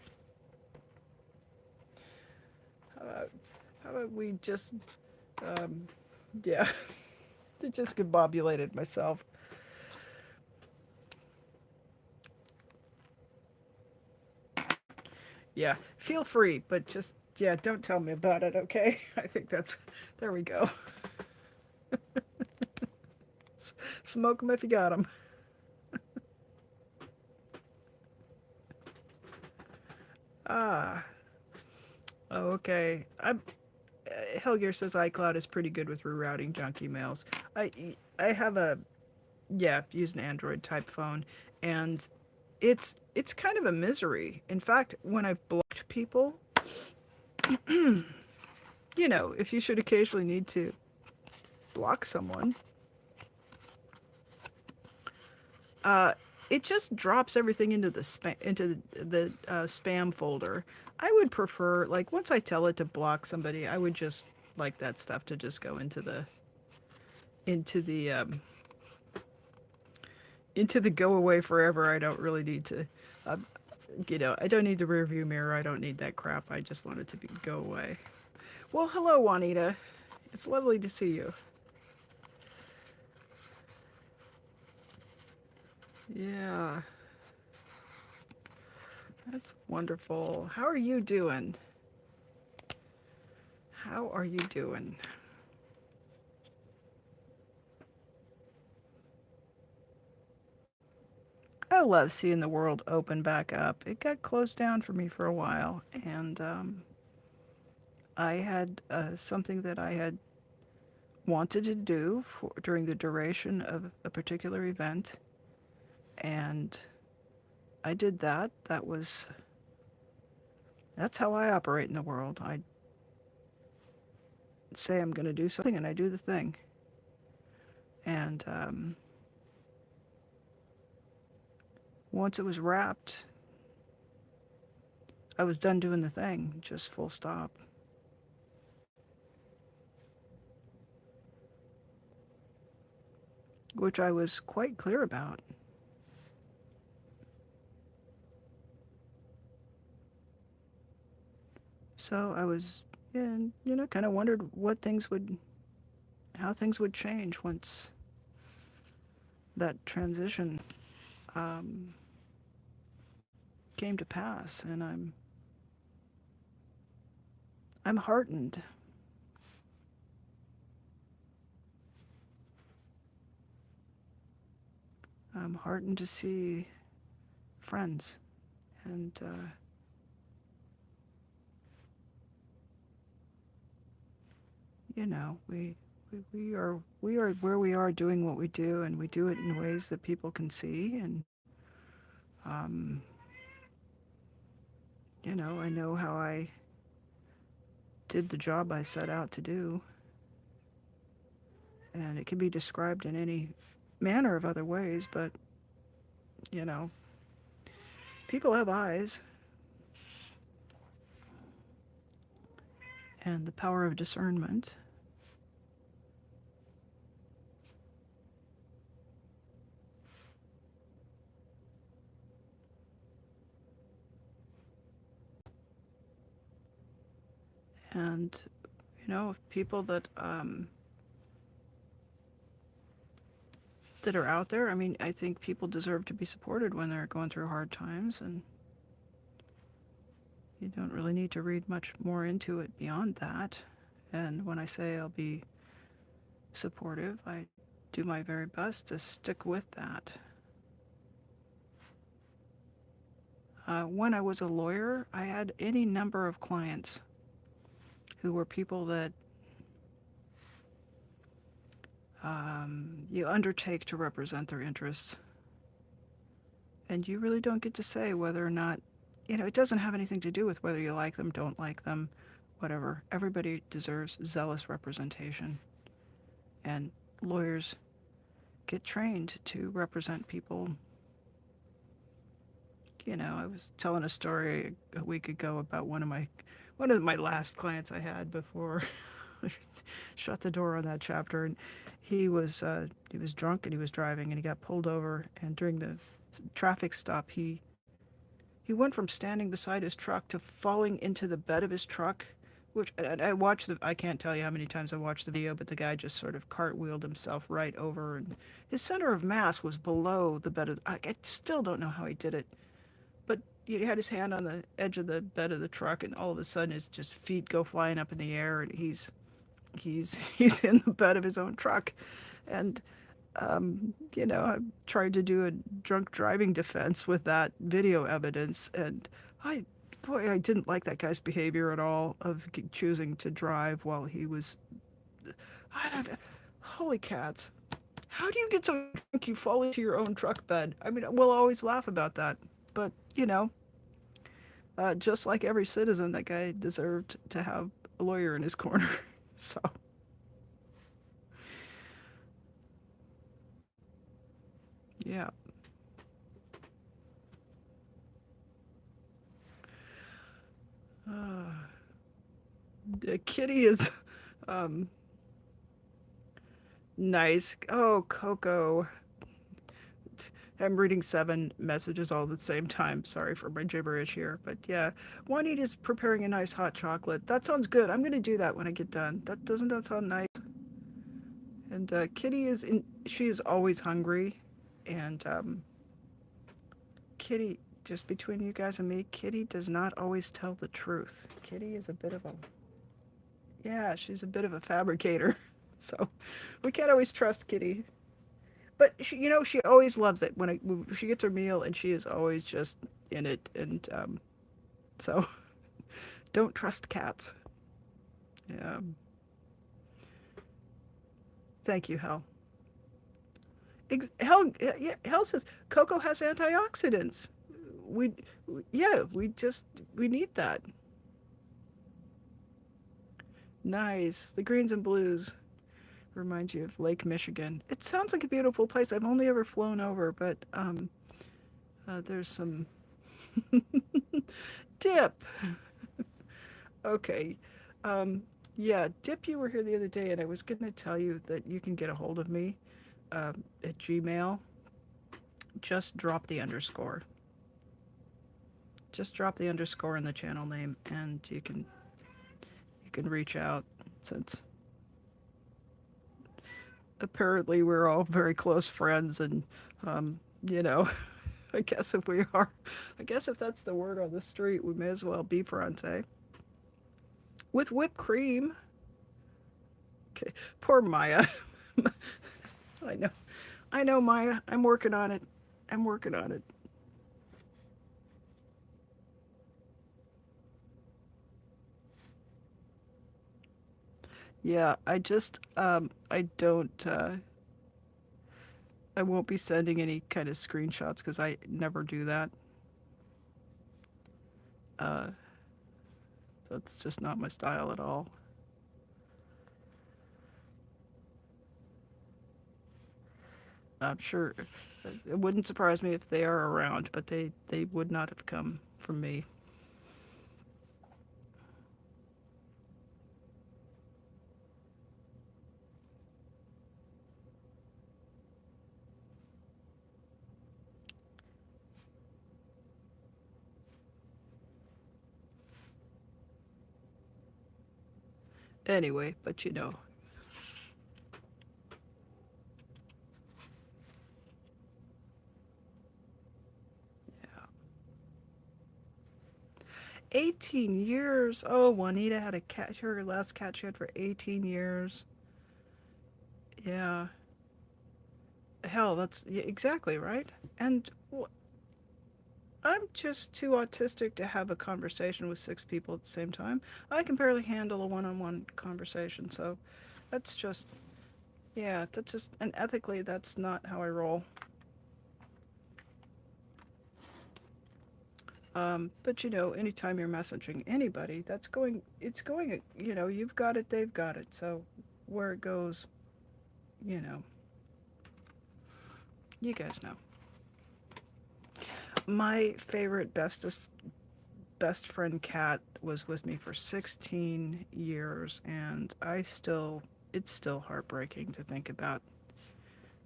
How about we just, yeah, discombobulated myself. Yeah, feel free, but just, yeah, don't tell me about it, okay? I think there we go. Smoke them if you got them. Ah, oh, okay. Helgier says iCloud is pretty good with rerouting junk emails. I have use an Android type phone, and it's kind of a misery. In fact, when I've blocked people, if you should occasionally need to block someone, uh, it just drops everything into the spam folder. I would prefer, like, once I tell it to block somebody, I would just like that stuff to just go into the go away forever. I don't really need to, uh, I don't need the rear view mirror. I don't need that crap. I just want it to go away. Well, hello, Juanita. It's lovely to see you. Yeah, that's wonderful. How are you doing? How are you doing? I love seeing the world open back up. It got closed down for me for a while, and I had something that I had wanted to do during the duration of a particular event, and I did that. That's how I operate in the world. I say I'm going to do something, and I do the thing. And once it was wrapped, I was done doing the thing, just full stop. Which I was quite clear about. So I was, and kind of wondered how things would change once that transition um, came to pass, and I'm heartened. I'm heartened to see friends, and we are where we are doing what we do, and we do it in ways that people can see, and Um, I know how I did the job I set out to do, and it can be described in any manner of other ways, but, you know, people have eyes, and the power of discernment. And, people that are out there, I mean, I think people deserve to be supported when they're going through hard times, and you don't really need to read much more into it beyond that. And when I say I'll be supportive, I do my very best to stick with that. When I was a lawyer, I had any number of clients who were people that you undertake to represent their interests. And you really don't get to say whether or not, it doesn't have anything to do with whether you like them, don't like them, whatever. Everybody deserves zealous representation. And lawyers get trained to represent people. I was telling a story a week ago about one of my last clients I had before I shut the door on that chapter, and he was drunk and he was driving and he got pulled over, and during the traffic stop he went from standing beside his truck to falling into the bed of his truck, which I can't tell you how many times I watched the video, but the guy just sort of cartwheeled himself right over, and his center of mass was below the bed of, I still don't know how he did it, but he had his hand on the edge of the bed of the truck, and all of a sudden his just feet go flying up in the air, and he's in the bed of his own truck. And I tried to do a drunk driving defense with that video evidence, and I didn't like that guy's behavior at all of choosing to drive while he was, I don't know, holy cats. How do you get so drunk you fall into your own truck bed? I mean, we'll always laugh about that, but, just like every citizen, that guy deserved to have a lawyer in his corner. So, yeah. Uh, the kitty is um, nice. Oh, Coco. I'm reading 7 messages all at the same time. Sorry for my gibberish here. But yeah, Juanita's preparing a nice hot chocolate. That sounds good. I'm going to do that when I get done. Doesn't that sound nice? And Kitty she is always hungry. And Kitty, just between you guys and me, Kitty does not always tell the truth. Kitty is a bit of a, yeah, she's a bit of a fabricator. So we can't always trust Kitty. But she always loves it when she gets her meal, and she is always just in it. And so don't trust cats. Yeah. Thank you, Hel. Hel says cocoa has antioxidants. We, yeah, we need that. Nice. The greens and blues reminds you of Lake Michigan. It sounds like a beautiful place. I've only ever flown over, but there's some Dip. Okay. Yeah, Dip, you were here the other day, and I was going to tell you that you can get a hold of me at Gmail. Just drop the underscore. Just drop the underscore in the channel name, and you can reach out, since apparently we're all very close friends, and you know, I guess if that's the word on the street, we may as well be friends, eh? With whipped cream. Okay, poor Maya. I know. I know, Maya. I'm working on it. I'm working on it. Yeah, I don't, I won't be sending any kind of screenshots because I never do that. Uh, that's just not my style at all. I'm sure it wouldn't surprise me if they are around, but they would not have come from me. Anyway, but you know, yeah. 18 years. Oh, Juanita had a cat. Her last cat she had for 18 years. Yeah. Hell, that's yeah, exactly right. And I'm just too autistic to have a conversation with six people at the same time. I can barely handle a one-on-one conversation, so that's just yeah, that's just and ethically that's not how I roll. But you know, anytime you're messaging anybody, it's going, you know, you've got it, they've got it. So where it goes, you know, you guys know. My favorite, best friend cat was with me for 16 years, and it's still heartbreaking to think about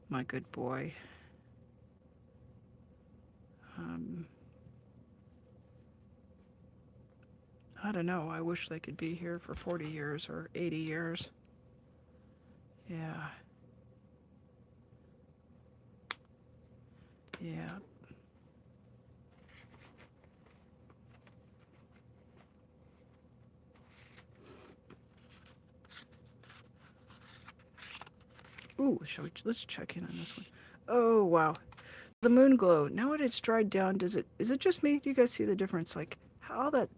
my good boy. Um, I don't know. I wish they could be here for 40 years or 80 years. Yeah, yeah. Ooh, let's check in on this one. Oh, wow. The moon glow. Now that it's dried down, is it just me? Do you guys see the difference? Like how that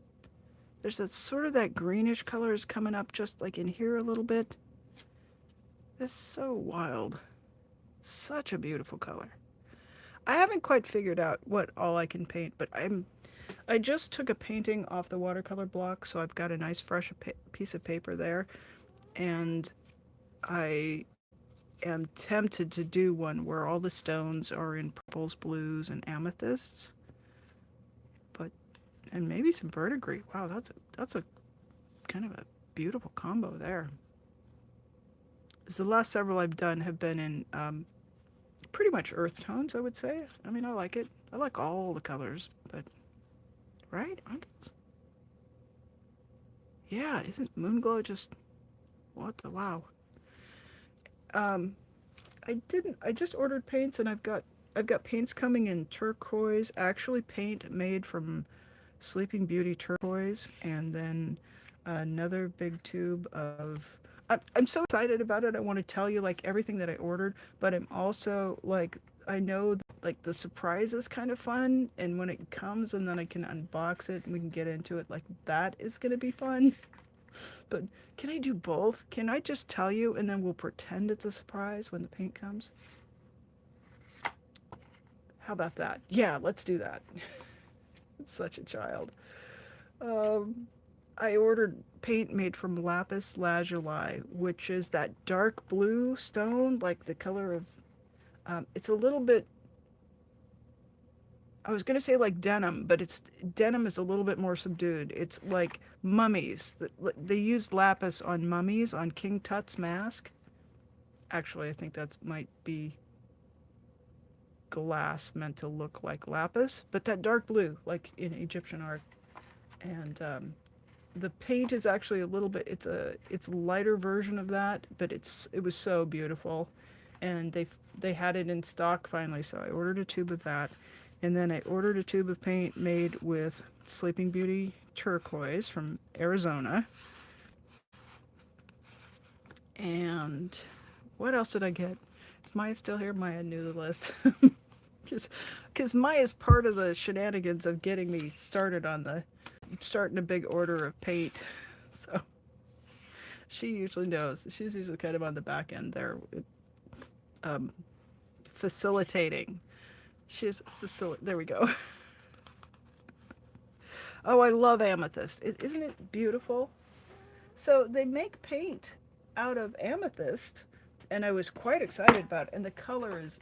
there's that sort of that greenish color is coming up just like in here a little bit. It's so wild. Such a beautiful color. I haven't quite figured out what all I can paint, but I just took a painting off the watercolor block, so I've got a nice fresh piece of paper there, and I am tempted to do one where all the stones are in purples, blues, and amethysts, but and maybe some verdigris. Wow, that's a kind of a beautiful combo there. So the last several I've done have been in pretty much earth tones, I would say. I mean, I like it. I like all the colors, but right? Aren't those? Yeah, isn't Moonglow just what the wow? Um, I didn't. I just ordered paints, and I've got paints coming in turquoise. Actually, paint made from Sleeping Beauty turquoise, and then another big tube of. I'm so excited about it. I want to tell you like everything that I ordered, but I'm also like I know like the surprise is kind of fun, and when it comes, and then I can unbox it and we can get into it. Like that is gonna be fun. But can I do both? Can I just tell you, and then we'll pretend it's a surprise when the paint comes? How about that? Yeah, let's do that. I'm such a child. Um, I ordered paint made from lapis lazuli, which is that dark blue stone, like the color of. It's a little bit. I was gonna say like denim, but it's denim is a little bit more subdued. It's like mummies. They used lapis on mummies on King Tut's mask. Actually, I think that might be glass meant to look like lapis, but that dark blue, like in Egyptian art. And the paint is actually a little bit. It's a lighter version of that, but it was so beautiful, and they had it in stock finally. So I ordered a tube of that, and then I ordered a tube of paint made with Sleeping Beauty turquoise from Arizona. And what else did I get? Is Maya still here? Maya knew the list. Because Maya's part of the shenanigans of getting me started on the starting a big order of paint. So she usually knows. She's usually kind of on the back end there, um, facilitating. There we go. Oh, I love amethyst. Isn't it beautiful? So they make paint out of amethyst, and I was quite excited about it. And the color is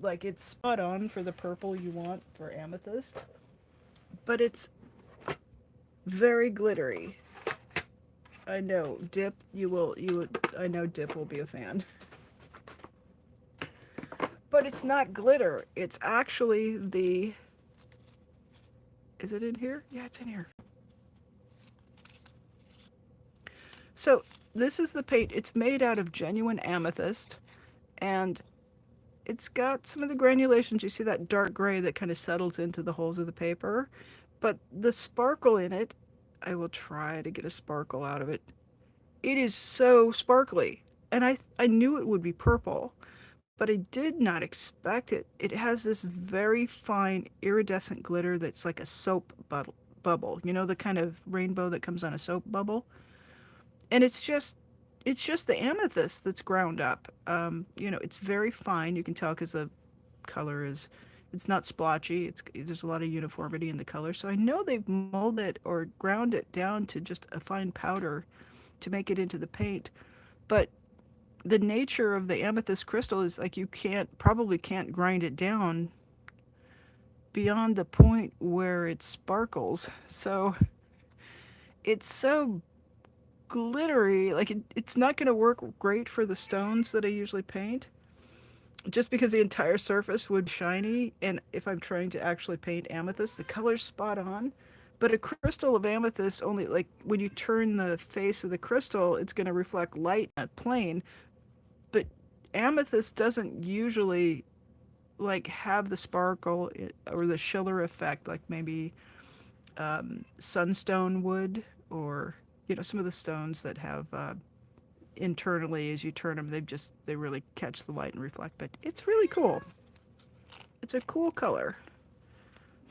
like it's spot on for the purple you want for amethyst, but it's very glittery. I know Dip, I know Dip will be a fan. But it's not glitter. It's actually the. Is it in here? Yeah, it's in here. So this is the paint. It's made out of genuine amethyst, and it's got some of the granulations. You see that dark gray that kind of settles into the holes of the paper, but the sparkle in it, I will try to get a sparkle out of it. It is so sparkly, and I knew it would be purple, but I did not expect it. It has this very fine iridescent glitter that's like a soap bubble. You know, the kind of rainbow that comes on a soap bubble? And it's just the amethyst that's ground up. It's very fine. You can tell because the color is, it's not splotchy. There's a lot of uniformity in the color. So I know they've molded or ground it down to just a fine powder to make it into the paint. But the nature of the amethyst crystal is like you probably can't grind it down beyond the point where it sparkles. So it's so glittery, like it's not going to work great for the stones that I usually paint, just because the entire surface would shiny, and if I'm trying to actually paint amethyst, the color's spot on. But a crystal of amethyst, only like when you turn the face of the crystal, it's going to reflect light at plane. But amethyst doesn't usually like have the sparkle or the Schiller effect like maybe sunstone would, or some of the stones that have internally, as you turn them, they really catch the light and reflect. But it's really cool. It's a cool color.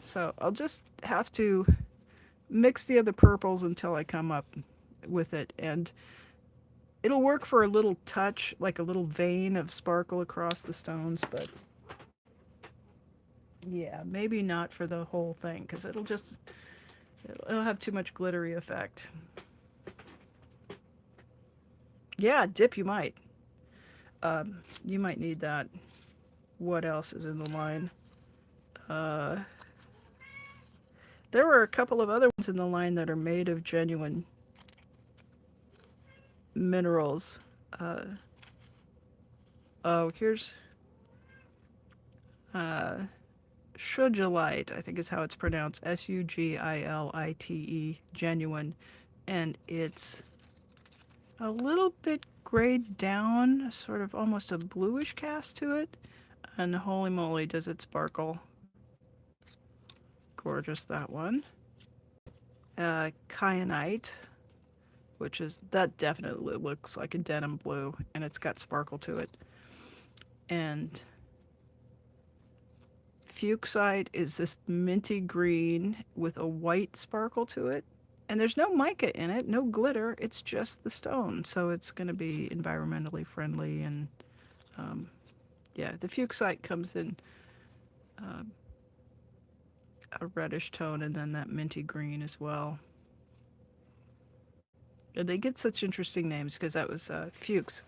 So I'll just have to mix the other purples until I come up with it, and it'll work for a little touch, like a little vein of sparkle across the stones, but yeah, maybe not for the whole thing, because it'll have too much glittery effect. Yeah, Dip, you might. You might need that. What else is in the line? There were a couple of other ones in the line that are made of genuine minerals. Here's Sugilite, I think is how it's pronounced. Sugilite, genuine. And it's a little bit grayed down, sort of almost a bluish cast to it. And holy moly, does it sparkle. Gorgeous, that one. Kyanite, that definitely looks like a denim blue, and it's got sparkle to it. And Fuchsite is this minty green with a white sparkle to it. And there's no mica in it, no glitter, it's just the stone. So it's going to be environmentally friendly. And the Fuchsite comes in a reddish tone and then that minty green as well. And they get such interesting names because that was Fuchs,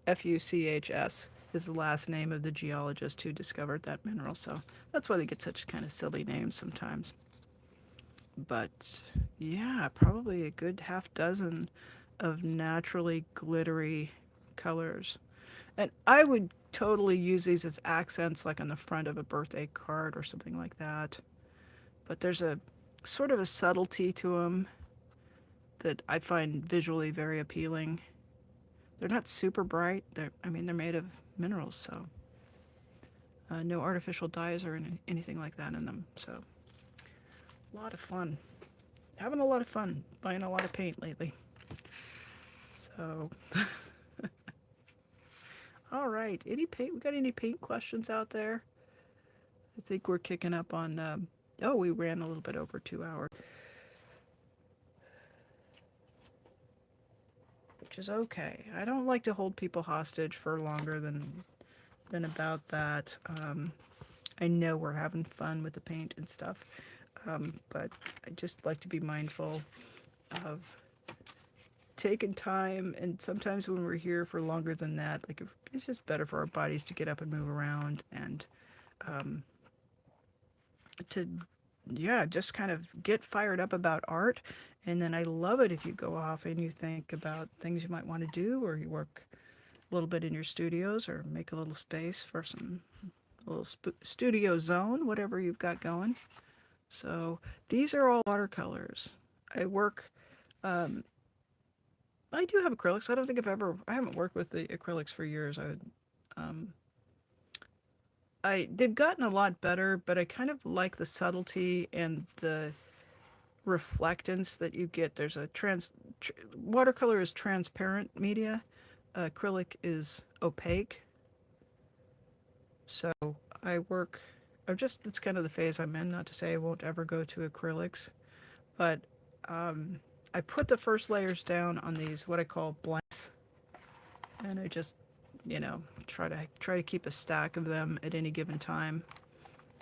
Fuchs, is the last name of the geologist who discovered that mineral. So that's why they get such kind of silly names sometimes. But yeah, probably a good half dozen of naturally glittery colors. And I would totally use these as accents, like on the front of a birthday card or something like that. But there's a sort of a subtlety to them that I find visually very appealing. They're not super bright. They're made of minerals, so no artificial dyes or anything like that in them. So a lot of fun. Having a lot of fun buying a lot of paint lately. So, all right. We got any paint questions out there? I think we're kicking up on. We ran a little bit over 2 hours, which is okay. I don't like to hold people hostage for longer than than about that. I know we're having fun with the paint and stuff, but I just like to be mindful of taking time. And sometimes when we're here for longer than that, like it's just better for our bodies to get up and move around and um, to, yeah, just kind of get fired up about art. And then I love it if you go off and you think about things you might want to do, or you work a little bit in your studios, or make a little space for some little studio zone, whatever you've got going. So these are all watercolors. I work. Um, I do have acrylics. I don't think I haven't worked with the acrylics for years. Um, they've gotten a lot better, but I kind of like the subtlety and the reflectance that you get. There's a watercolor is transparent media. Acrylic is opaque. So I work. It's kind of the phase I'm in. Not to say I won't ever go to acrylics, but I put the first layers down on these what I call blanks, and I just, try to keep a stack of them at any given time,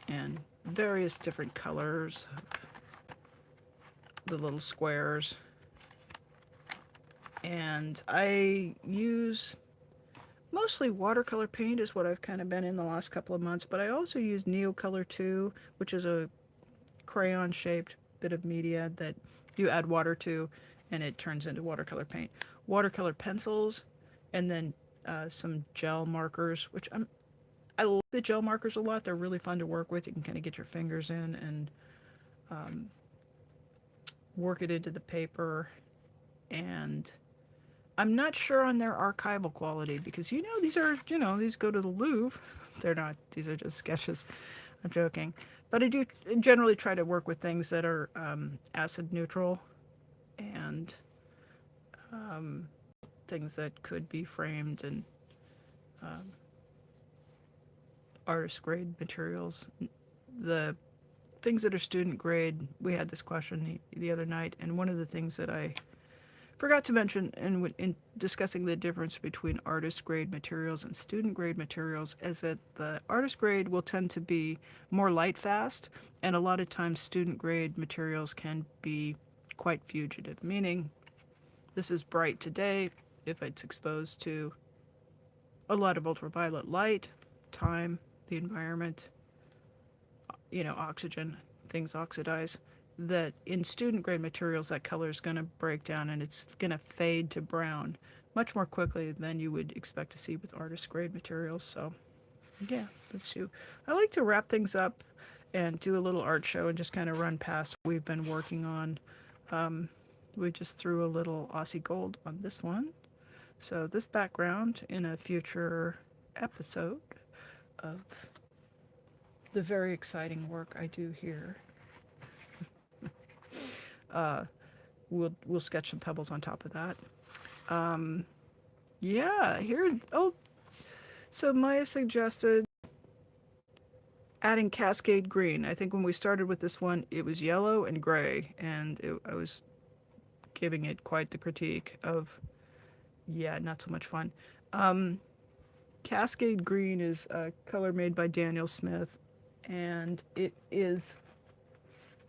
and various different colors, the little squares. And I use mostly watercolor paint is what I've kind of been in the last couple of months, but I also use Neocolor 2, which is a crayon shaped bit of media that you add water to and it turns into watercolor paint. Watercolor pencils, and then some gel markers, I like the gel markers a lot. They're really fun to work with. You can kind of get your fingers in and um, work it into the paper. And I'm not sure on their archival quality because these go to the Louvre. They're not. These are just sketches. I'm joking, but I do generally try to work with things that are acid neutral and um, things that could be framed and um, artist grade materials. The things that are student grade, we had this question the other night, and one of the things that I forgot to mention in discussing the difference between artist grade materials and student grade materials is that the artist grade will tend to be more light fast, and a lot of times student grade materials can be quite fugitive, meaning this is bright today. If it's exposed to a lot of ultraviolet light, time, the environment, oxygen, things oxidize. That in student grade materials, that color is going to break down and it's going to fade to brown much more quickly than you would expect to see with artist grade materials. So, yeah, that's true. I like to wrap things up and do a little art show and just kind of run past what we've been working on. We just threw a little Aussie gold on this one. So, this background in a future episode of the very exciting work I do here. Uh, we'll sketch some pebbles on top of that. Yeah, here. Oh, so Maya suggested adding Cascade Green. I think when we started with this one, it was yellow and gray, and I was giving it quite the critique of, yeah, not so much fun. Um, Cascade Green is a color made by Daniel Smith, and it is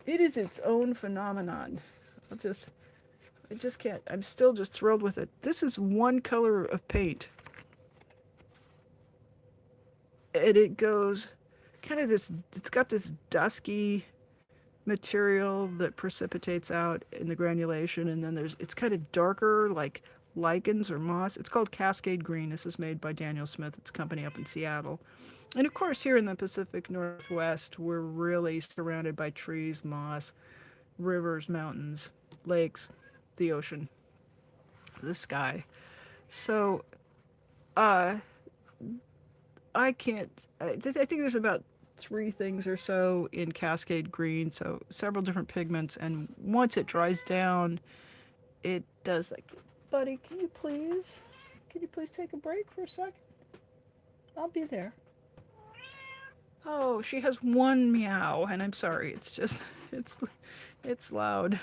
its own phenomenon. I just can't. I'm still just thrilled with it. This is one color of paint. And it goes kind of it's got this dusky material that precipitates out in the granulation, and then it's kind of darker, like lichens or moss. It's called Cascade Green. This is made by Daniel Smith. It's a company up in Seattle. And of course, here in the Pacific Northwest, we're really surrounded by trees, moss, rivers, mountains, lakes, the ocean, the sky. So, uh, I can't. I think there's about 3 things or so in Cascade Green, so several different pigments, and once it dries down, it does like, buddy, can you please take a break for a second? I'll be there. Oh, she has one meow, and I'm sorry. It's just, it's loud.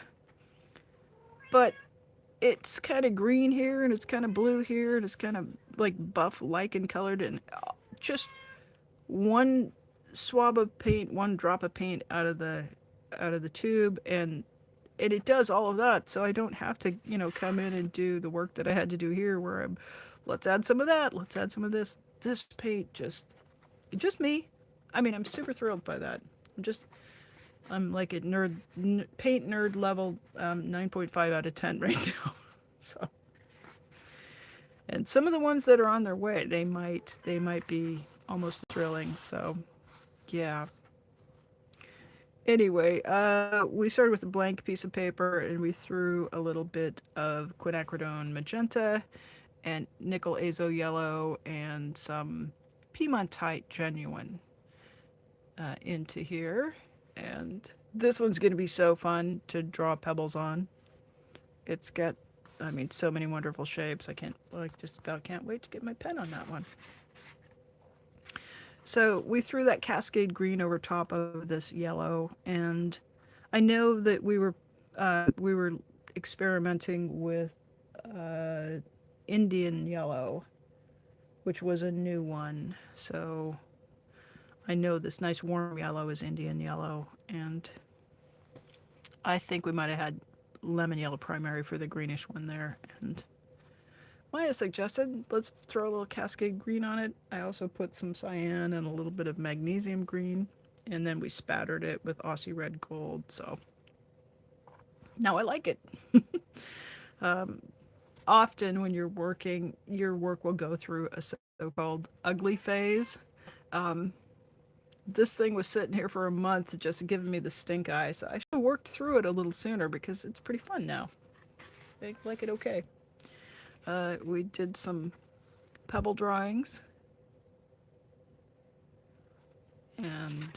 But it's kind of green here, and it's kind of blue here, and it's kind of like buff lichen colored, and just one swab of paint, one drop of paint out of the tube, and it does all of that. So I don't have to, come in and do the work that I had to do here, where I'm, let's add some of that, let's add some of this. This paint just me. I mean, I'm super thrilled by that. I'm like at paint nerd level, 9.5 out of 10 right now. So, and some of the ones that are on their way, they might be almost thrilling. So, yeah. Anyway, we started with a blank piece of paper and we threw a little bit of quinacridone magenta and nickel azo yellow and some Piemontite genuine into here. And this one's going to be so fun to draw pebbles on. It's got, I mean, so many wonderful shapes. I can't, like, just about can't wait to get my pen on that one. So we threw that Cascade green over top of this yellow, and I know that we were experimenting with Indian yellow, which was a new one. So I know this nice warm yellow is Indian yellow, and I think we might have had lemon yellow primary for the greenish one there. And Maya suggested let's throw a little Cascade green on it. I also put some cyan and a little bit of magnesium green, and then we spattered it with Aussie red gold. So now I like it. Often when you're working, your work will go through a so-called ugly phase. This thing was sitting here for a month just giving me the stink eye, so I should have worked through it a little sooner because it's pretty fun now. I like it okay. We did some pebble drawings, and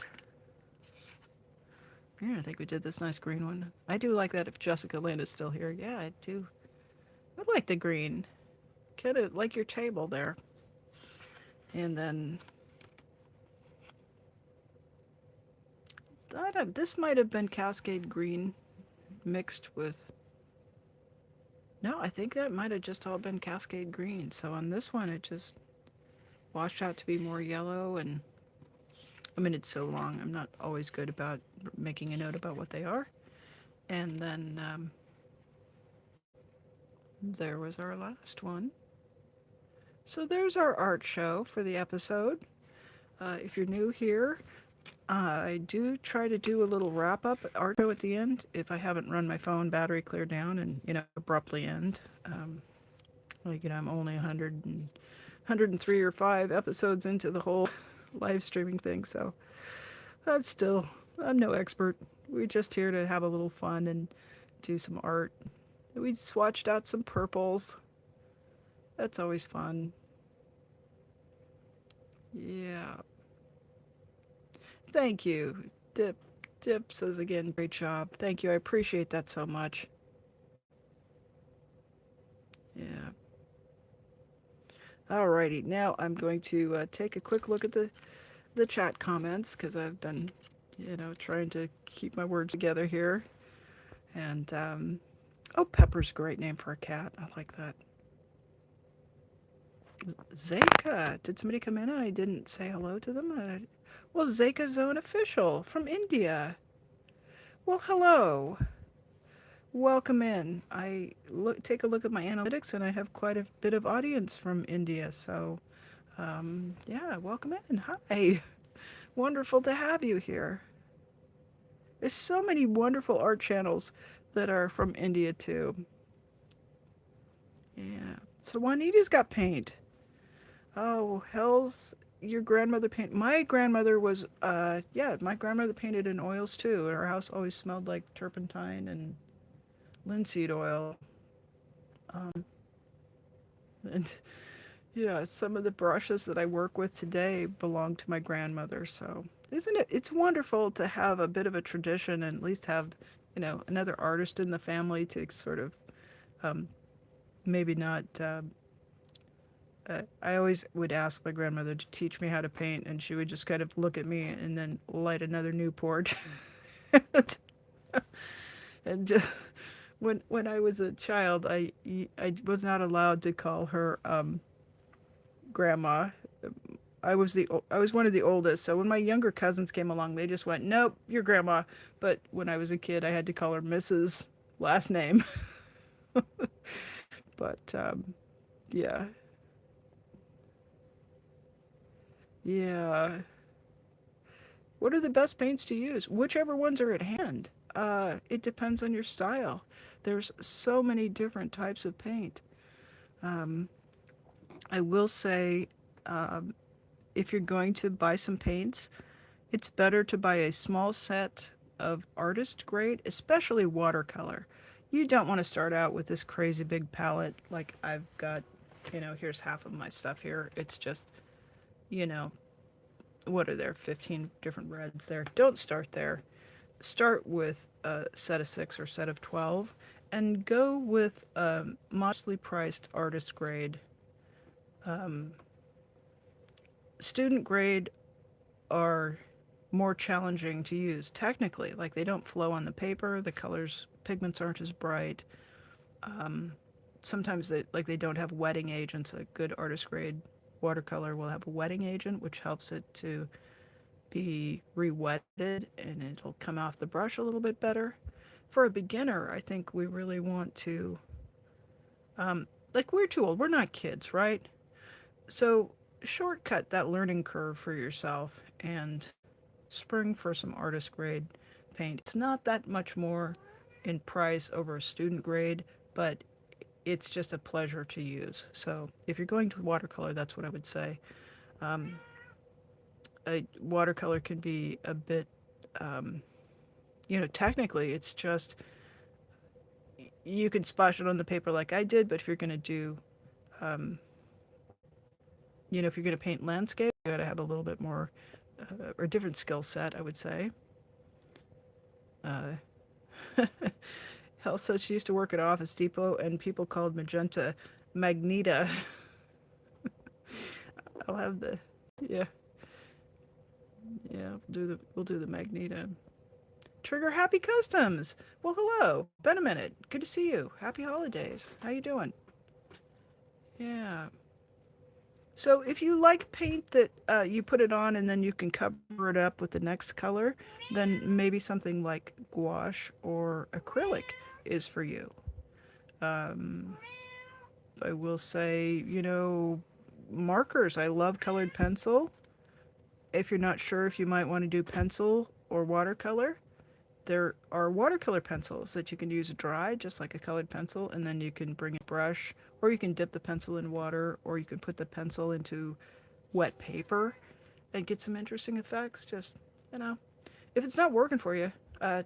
yeah, I think we did this nice green one. I do like that if Jessica Lynn is still here. Yeah, I do. I like the green. Kind of like your table there. And then this might have been Cascade green mixed with, no, I think that might have just all been Cascade green. So on this one, it just washed out to be more yellow. And I mean, it's so long. I'm not always good about making a note about what they are. And then there was our last one. So there's our art show for the episode. If you're new here, I do try to do a little wrap up art show at the end if I haven't run my phone battery clear down and abruptly end. I'm only 103 or 5 episodes into the whole live streaming thing, so that's still, I'm no expert. We're just here to have a little fun and do some art. We swatched out some purples. That's always fun. Yeah. Thank you. Dip says again, great job. Thank you. I appreciate that so much. Yeah. Alrighty. Now I'm going to take a quick look at the chat comments because I've been, trying to keep my words together here. And, oh, Pepper's a great name for a cat. I like that. Zeka. Did somebody come in and I didn't say hello to them? Well, Zeka Zone Official from India. Well, hello. Welcome in. Take a look at my analytics and I have quite a bit of audience from India. So, yeah, welcome in. Hi. Wonderful to have you here. There's so many wonderful art channels that are from India too. Yeah. So Juanita's got paint. Oh, hell's your grandmother paint. My grandmother was, my grandmother painted in oils too. Her house always smelled like turpentine and linseed oil. And yeah, some of the brushes that I work with today belong to my grandmother. So isn't it? It's wonderful to have a bit of a tradition and at least have, another artist in the family to sort of, maybe not. I always would ask my grandmother to teach me how to paint, and she would just kind of look at me and then light another Newport. And just when I was a child, I was not allowed to call her grandma. I was one of the oldest. So when my younger cousins came along, they just went, "Nope, you're grandma." But when I was a kid, I had to call her Mrs. last name. But yeah, yeah. What are the best paints to use? Whichever ones are at hand. It depends on your style. There's so many different types of paint. Um, I will say, um, if you're going to buy some paints, it's better to buy a small set of artist grade, especially watercolor. You don't want to start out with this crazy big palette like I've got, here's half of my stuff here. It's just, you know, what are there, 15 different reds there. Don't start there. Start with a set of 6 or set of 12 and go with modestly priced artist grade. Um, Student grade are more challenging to use technically. Like they don't flow on the paper, the colors, pigments aren't as bright. Um, Sometimes they don't have wetting agents. A good artist grade watercolor will have a wetting agent, which helps it to be re-wetted and it'll come off the brush a little bit better. For a beginner, I think we really want to, like we're too old. We're not kids, right? So shortcut that learning curve for yourself and spring for some artist grade paint. It's not that much more in price over a student grade, but it's just a pleasure to use. So if you're going to watercolor, that's what I would say. Um, a watercolor can be a bit, um, technically it's just you can splash it on the paper like I did, but if you're going to do, um, if you're going to paint landscape, you got to have a little bit more or a different skill set, I would say. Uh, Hell says she used to work at Office Depot, and people called magenta Magneta. I'll have the, yeah, yeah. We'll do the Magneta. Trigger Happy Customs. Well, hello. Been a minute. Good to see you. Happy holidays. How you doing? Yeah. So if you like paint that you put it on and then you can cover it up with the next color, then maybe something like gouache or acrylic is for you. Um, I will say, markers. I love colored pencil. If you're not sure if you might want to do pencil or watercolor, there are watercolor pencils that you can use dry, just like a colored pencil, and then you can bring a brush, or you can dip the pencil in water, or you can put the pencil into wet paper and get some interesting effects. Just, if it's not working for you,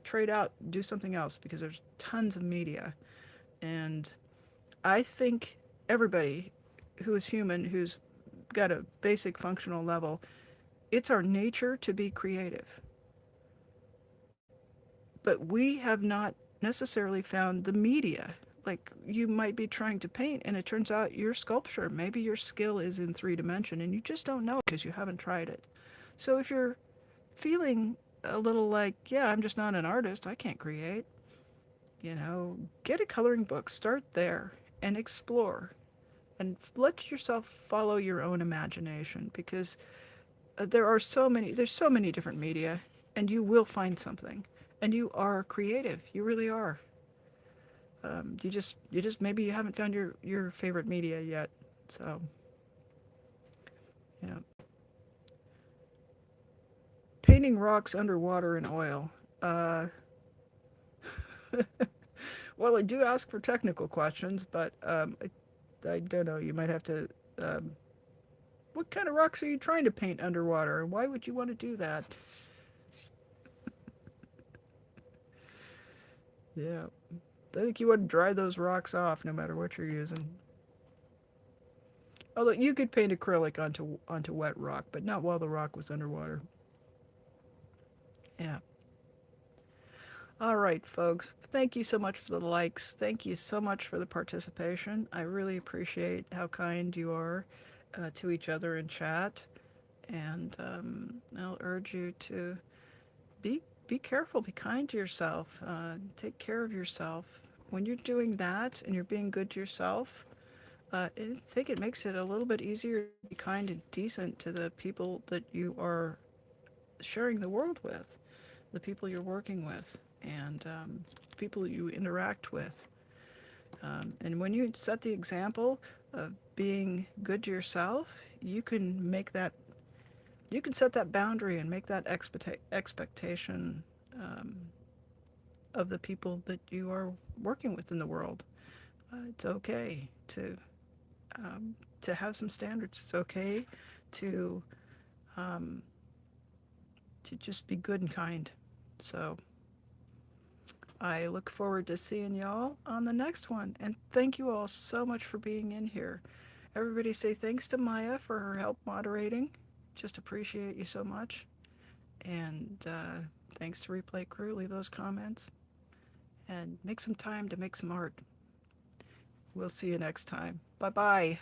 trade out, do something else because there's tons of media. And I think everybody who is human, who's got a basic functional level, it's our nature to be creative. But we have not necessarily found the media. Like you might be trying to paint and it turns out your sculpture, maybe your skill is in 3 dimension and you just don't know because you haven't tried it. So if you're feeling a little like, yeah, I'm just not an artist, I can't create, get a coloring book, start there and explore and let yourself follow your own imagination because there's so many different media and you will find something and you are creative. You really are. You just maybe you haven't found your favorite media yet. So, yeah. Painting rocks underwater in oil. Uh, well, I do ask for technical questions, but I don't know. You might have to. What kind of rocks are you trying to paint underwater, and why would you want to do that? Yeah, I think you want to dry those rocks off, no matter what you're using. Although you could paint acrylic onto wet rock, but not while the rock was underwater. Yeah. All right, folks. Thank you so much for the likes. Thank you so much for the participation. I really appreciate how kind you are to each other in chat, and I'll urge you to be careful, be kind to yourself, take care of yourself. When you're doing that and you're being good to yourself, I think it makes it a little bit easier to be kind and decent to the people that you are sharing the world with, the people you're working with, and the people you interact with. And when you set the example of being good to yourself, you can set that boundary and make that expectation um, of the people that you are working with in the world. It's okay to have some standards. It's okay to um, to just be good and kind. So I look forward to seeing y'all on the next one. And thank you all so much for being in here. Everybody say thanks to Maya for her help moderating. Just appreciate you so much. And thanks to Replay Crew. Leave those comments and make some time to make some art. We'll see you next time. Bye bye.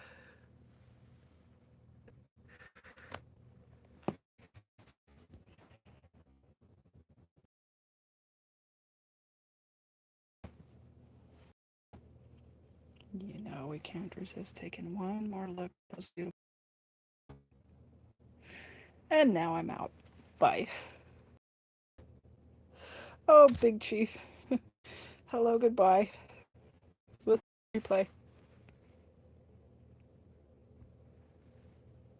You know, we can't resist taking one more look at those beautiful. And now I'm out. Bye. Oh, Big Chief. Hello, goodbye. We'll replay.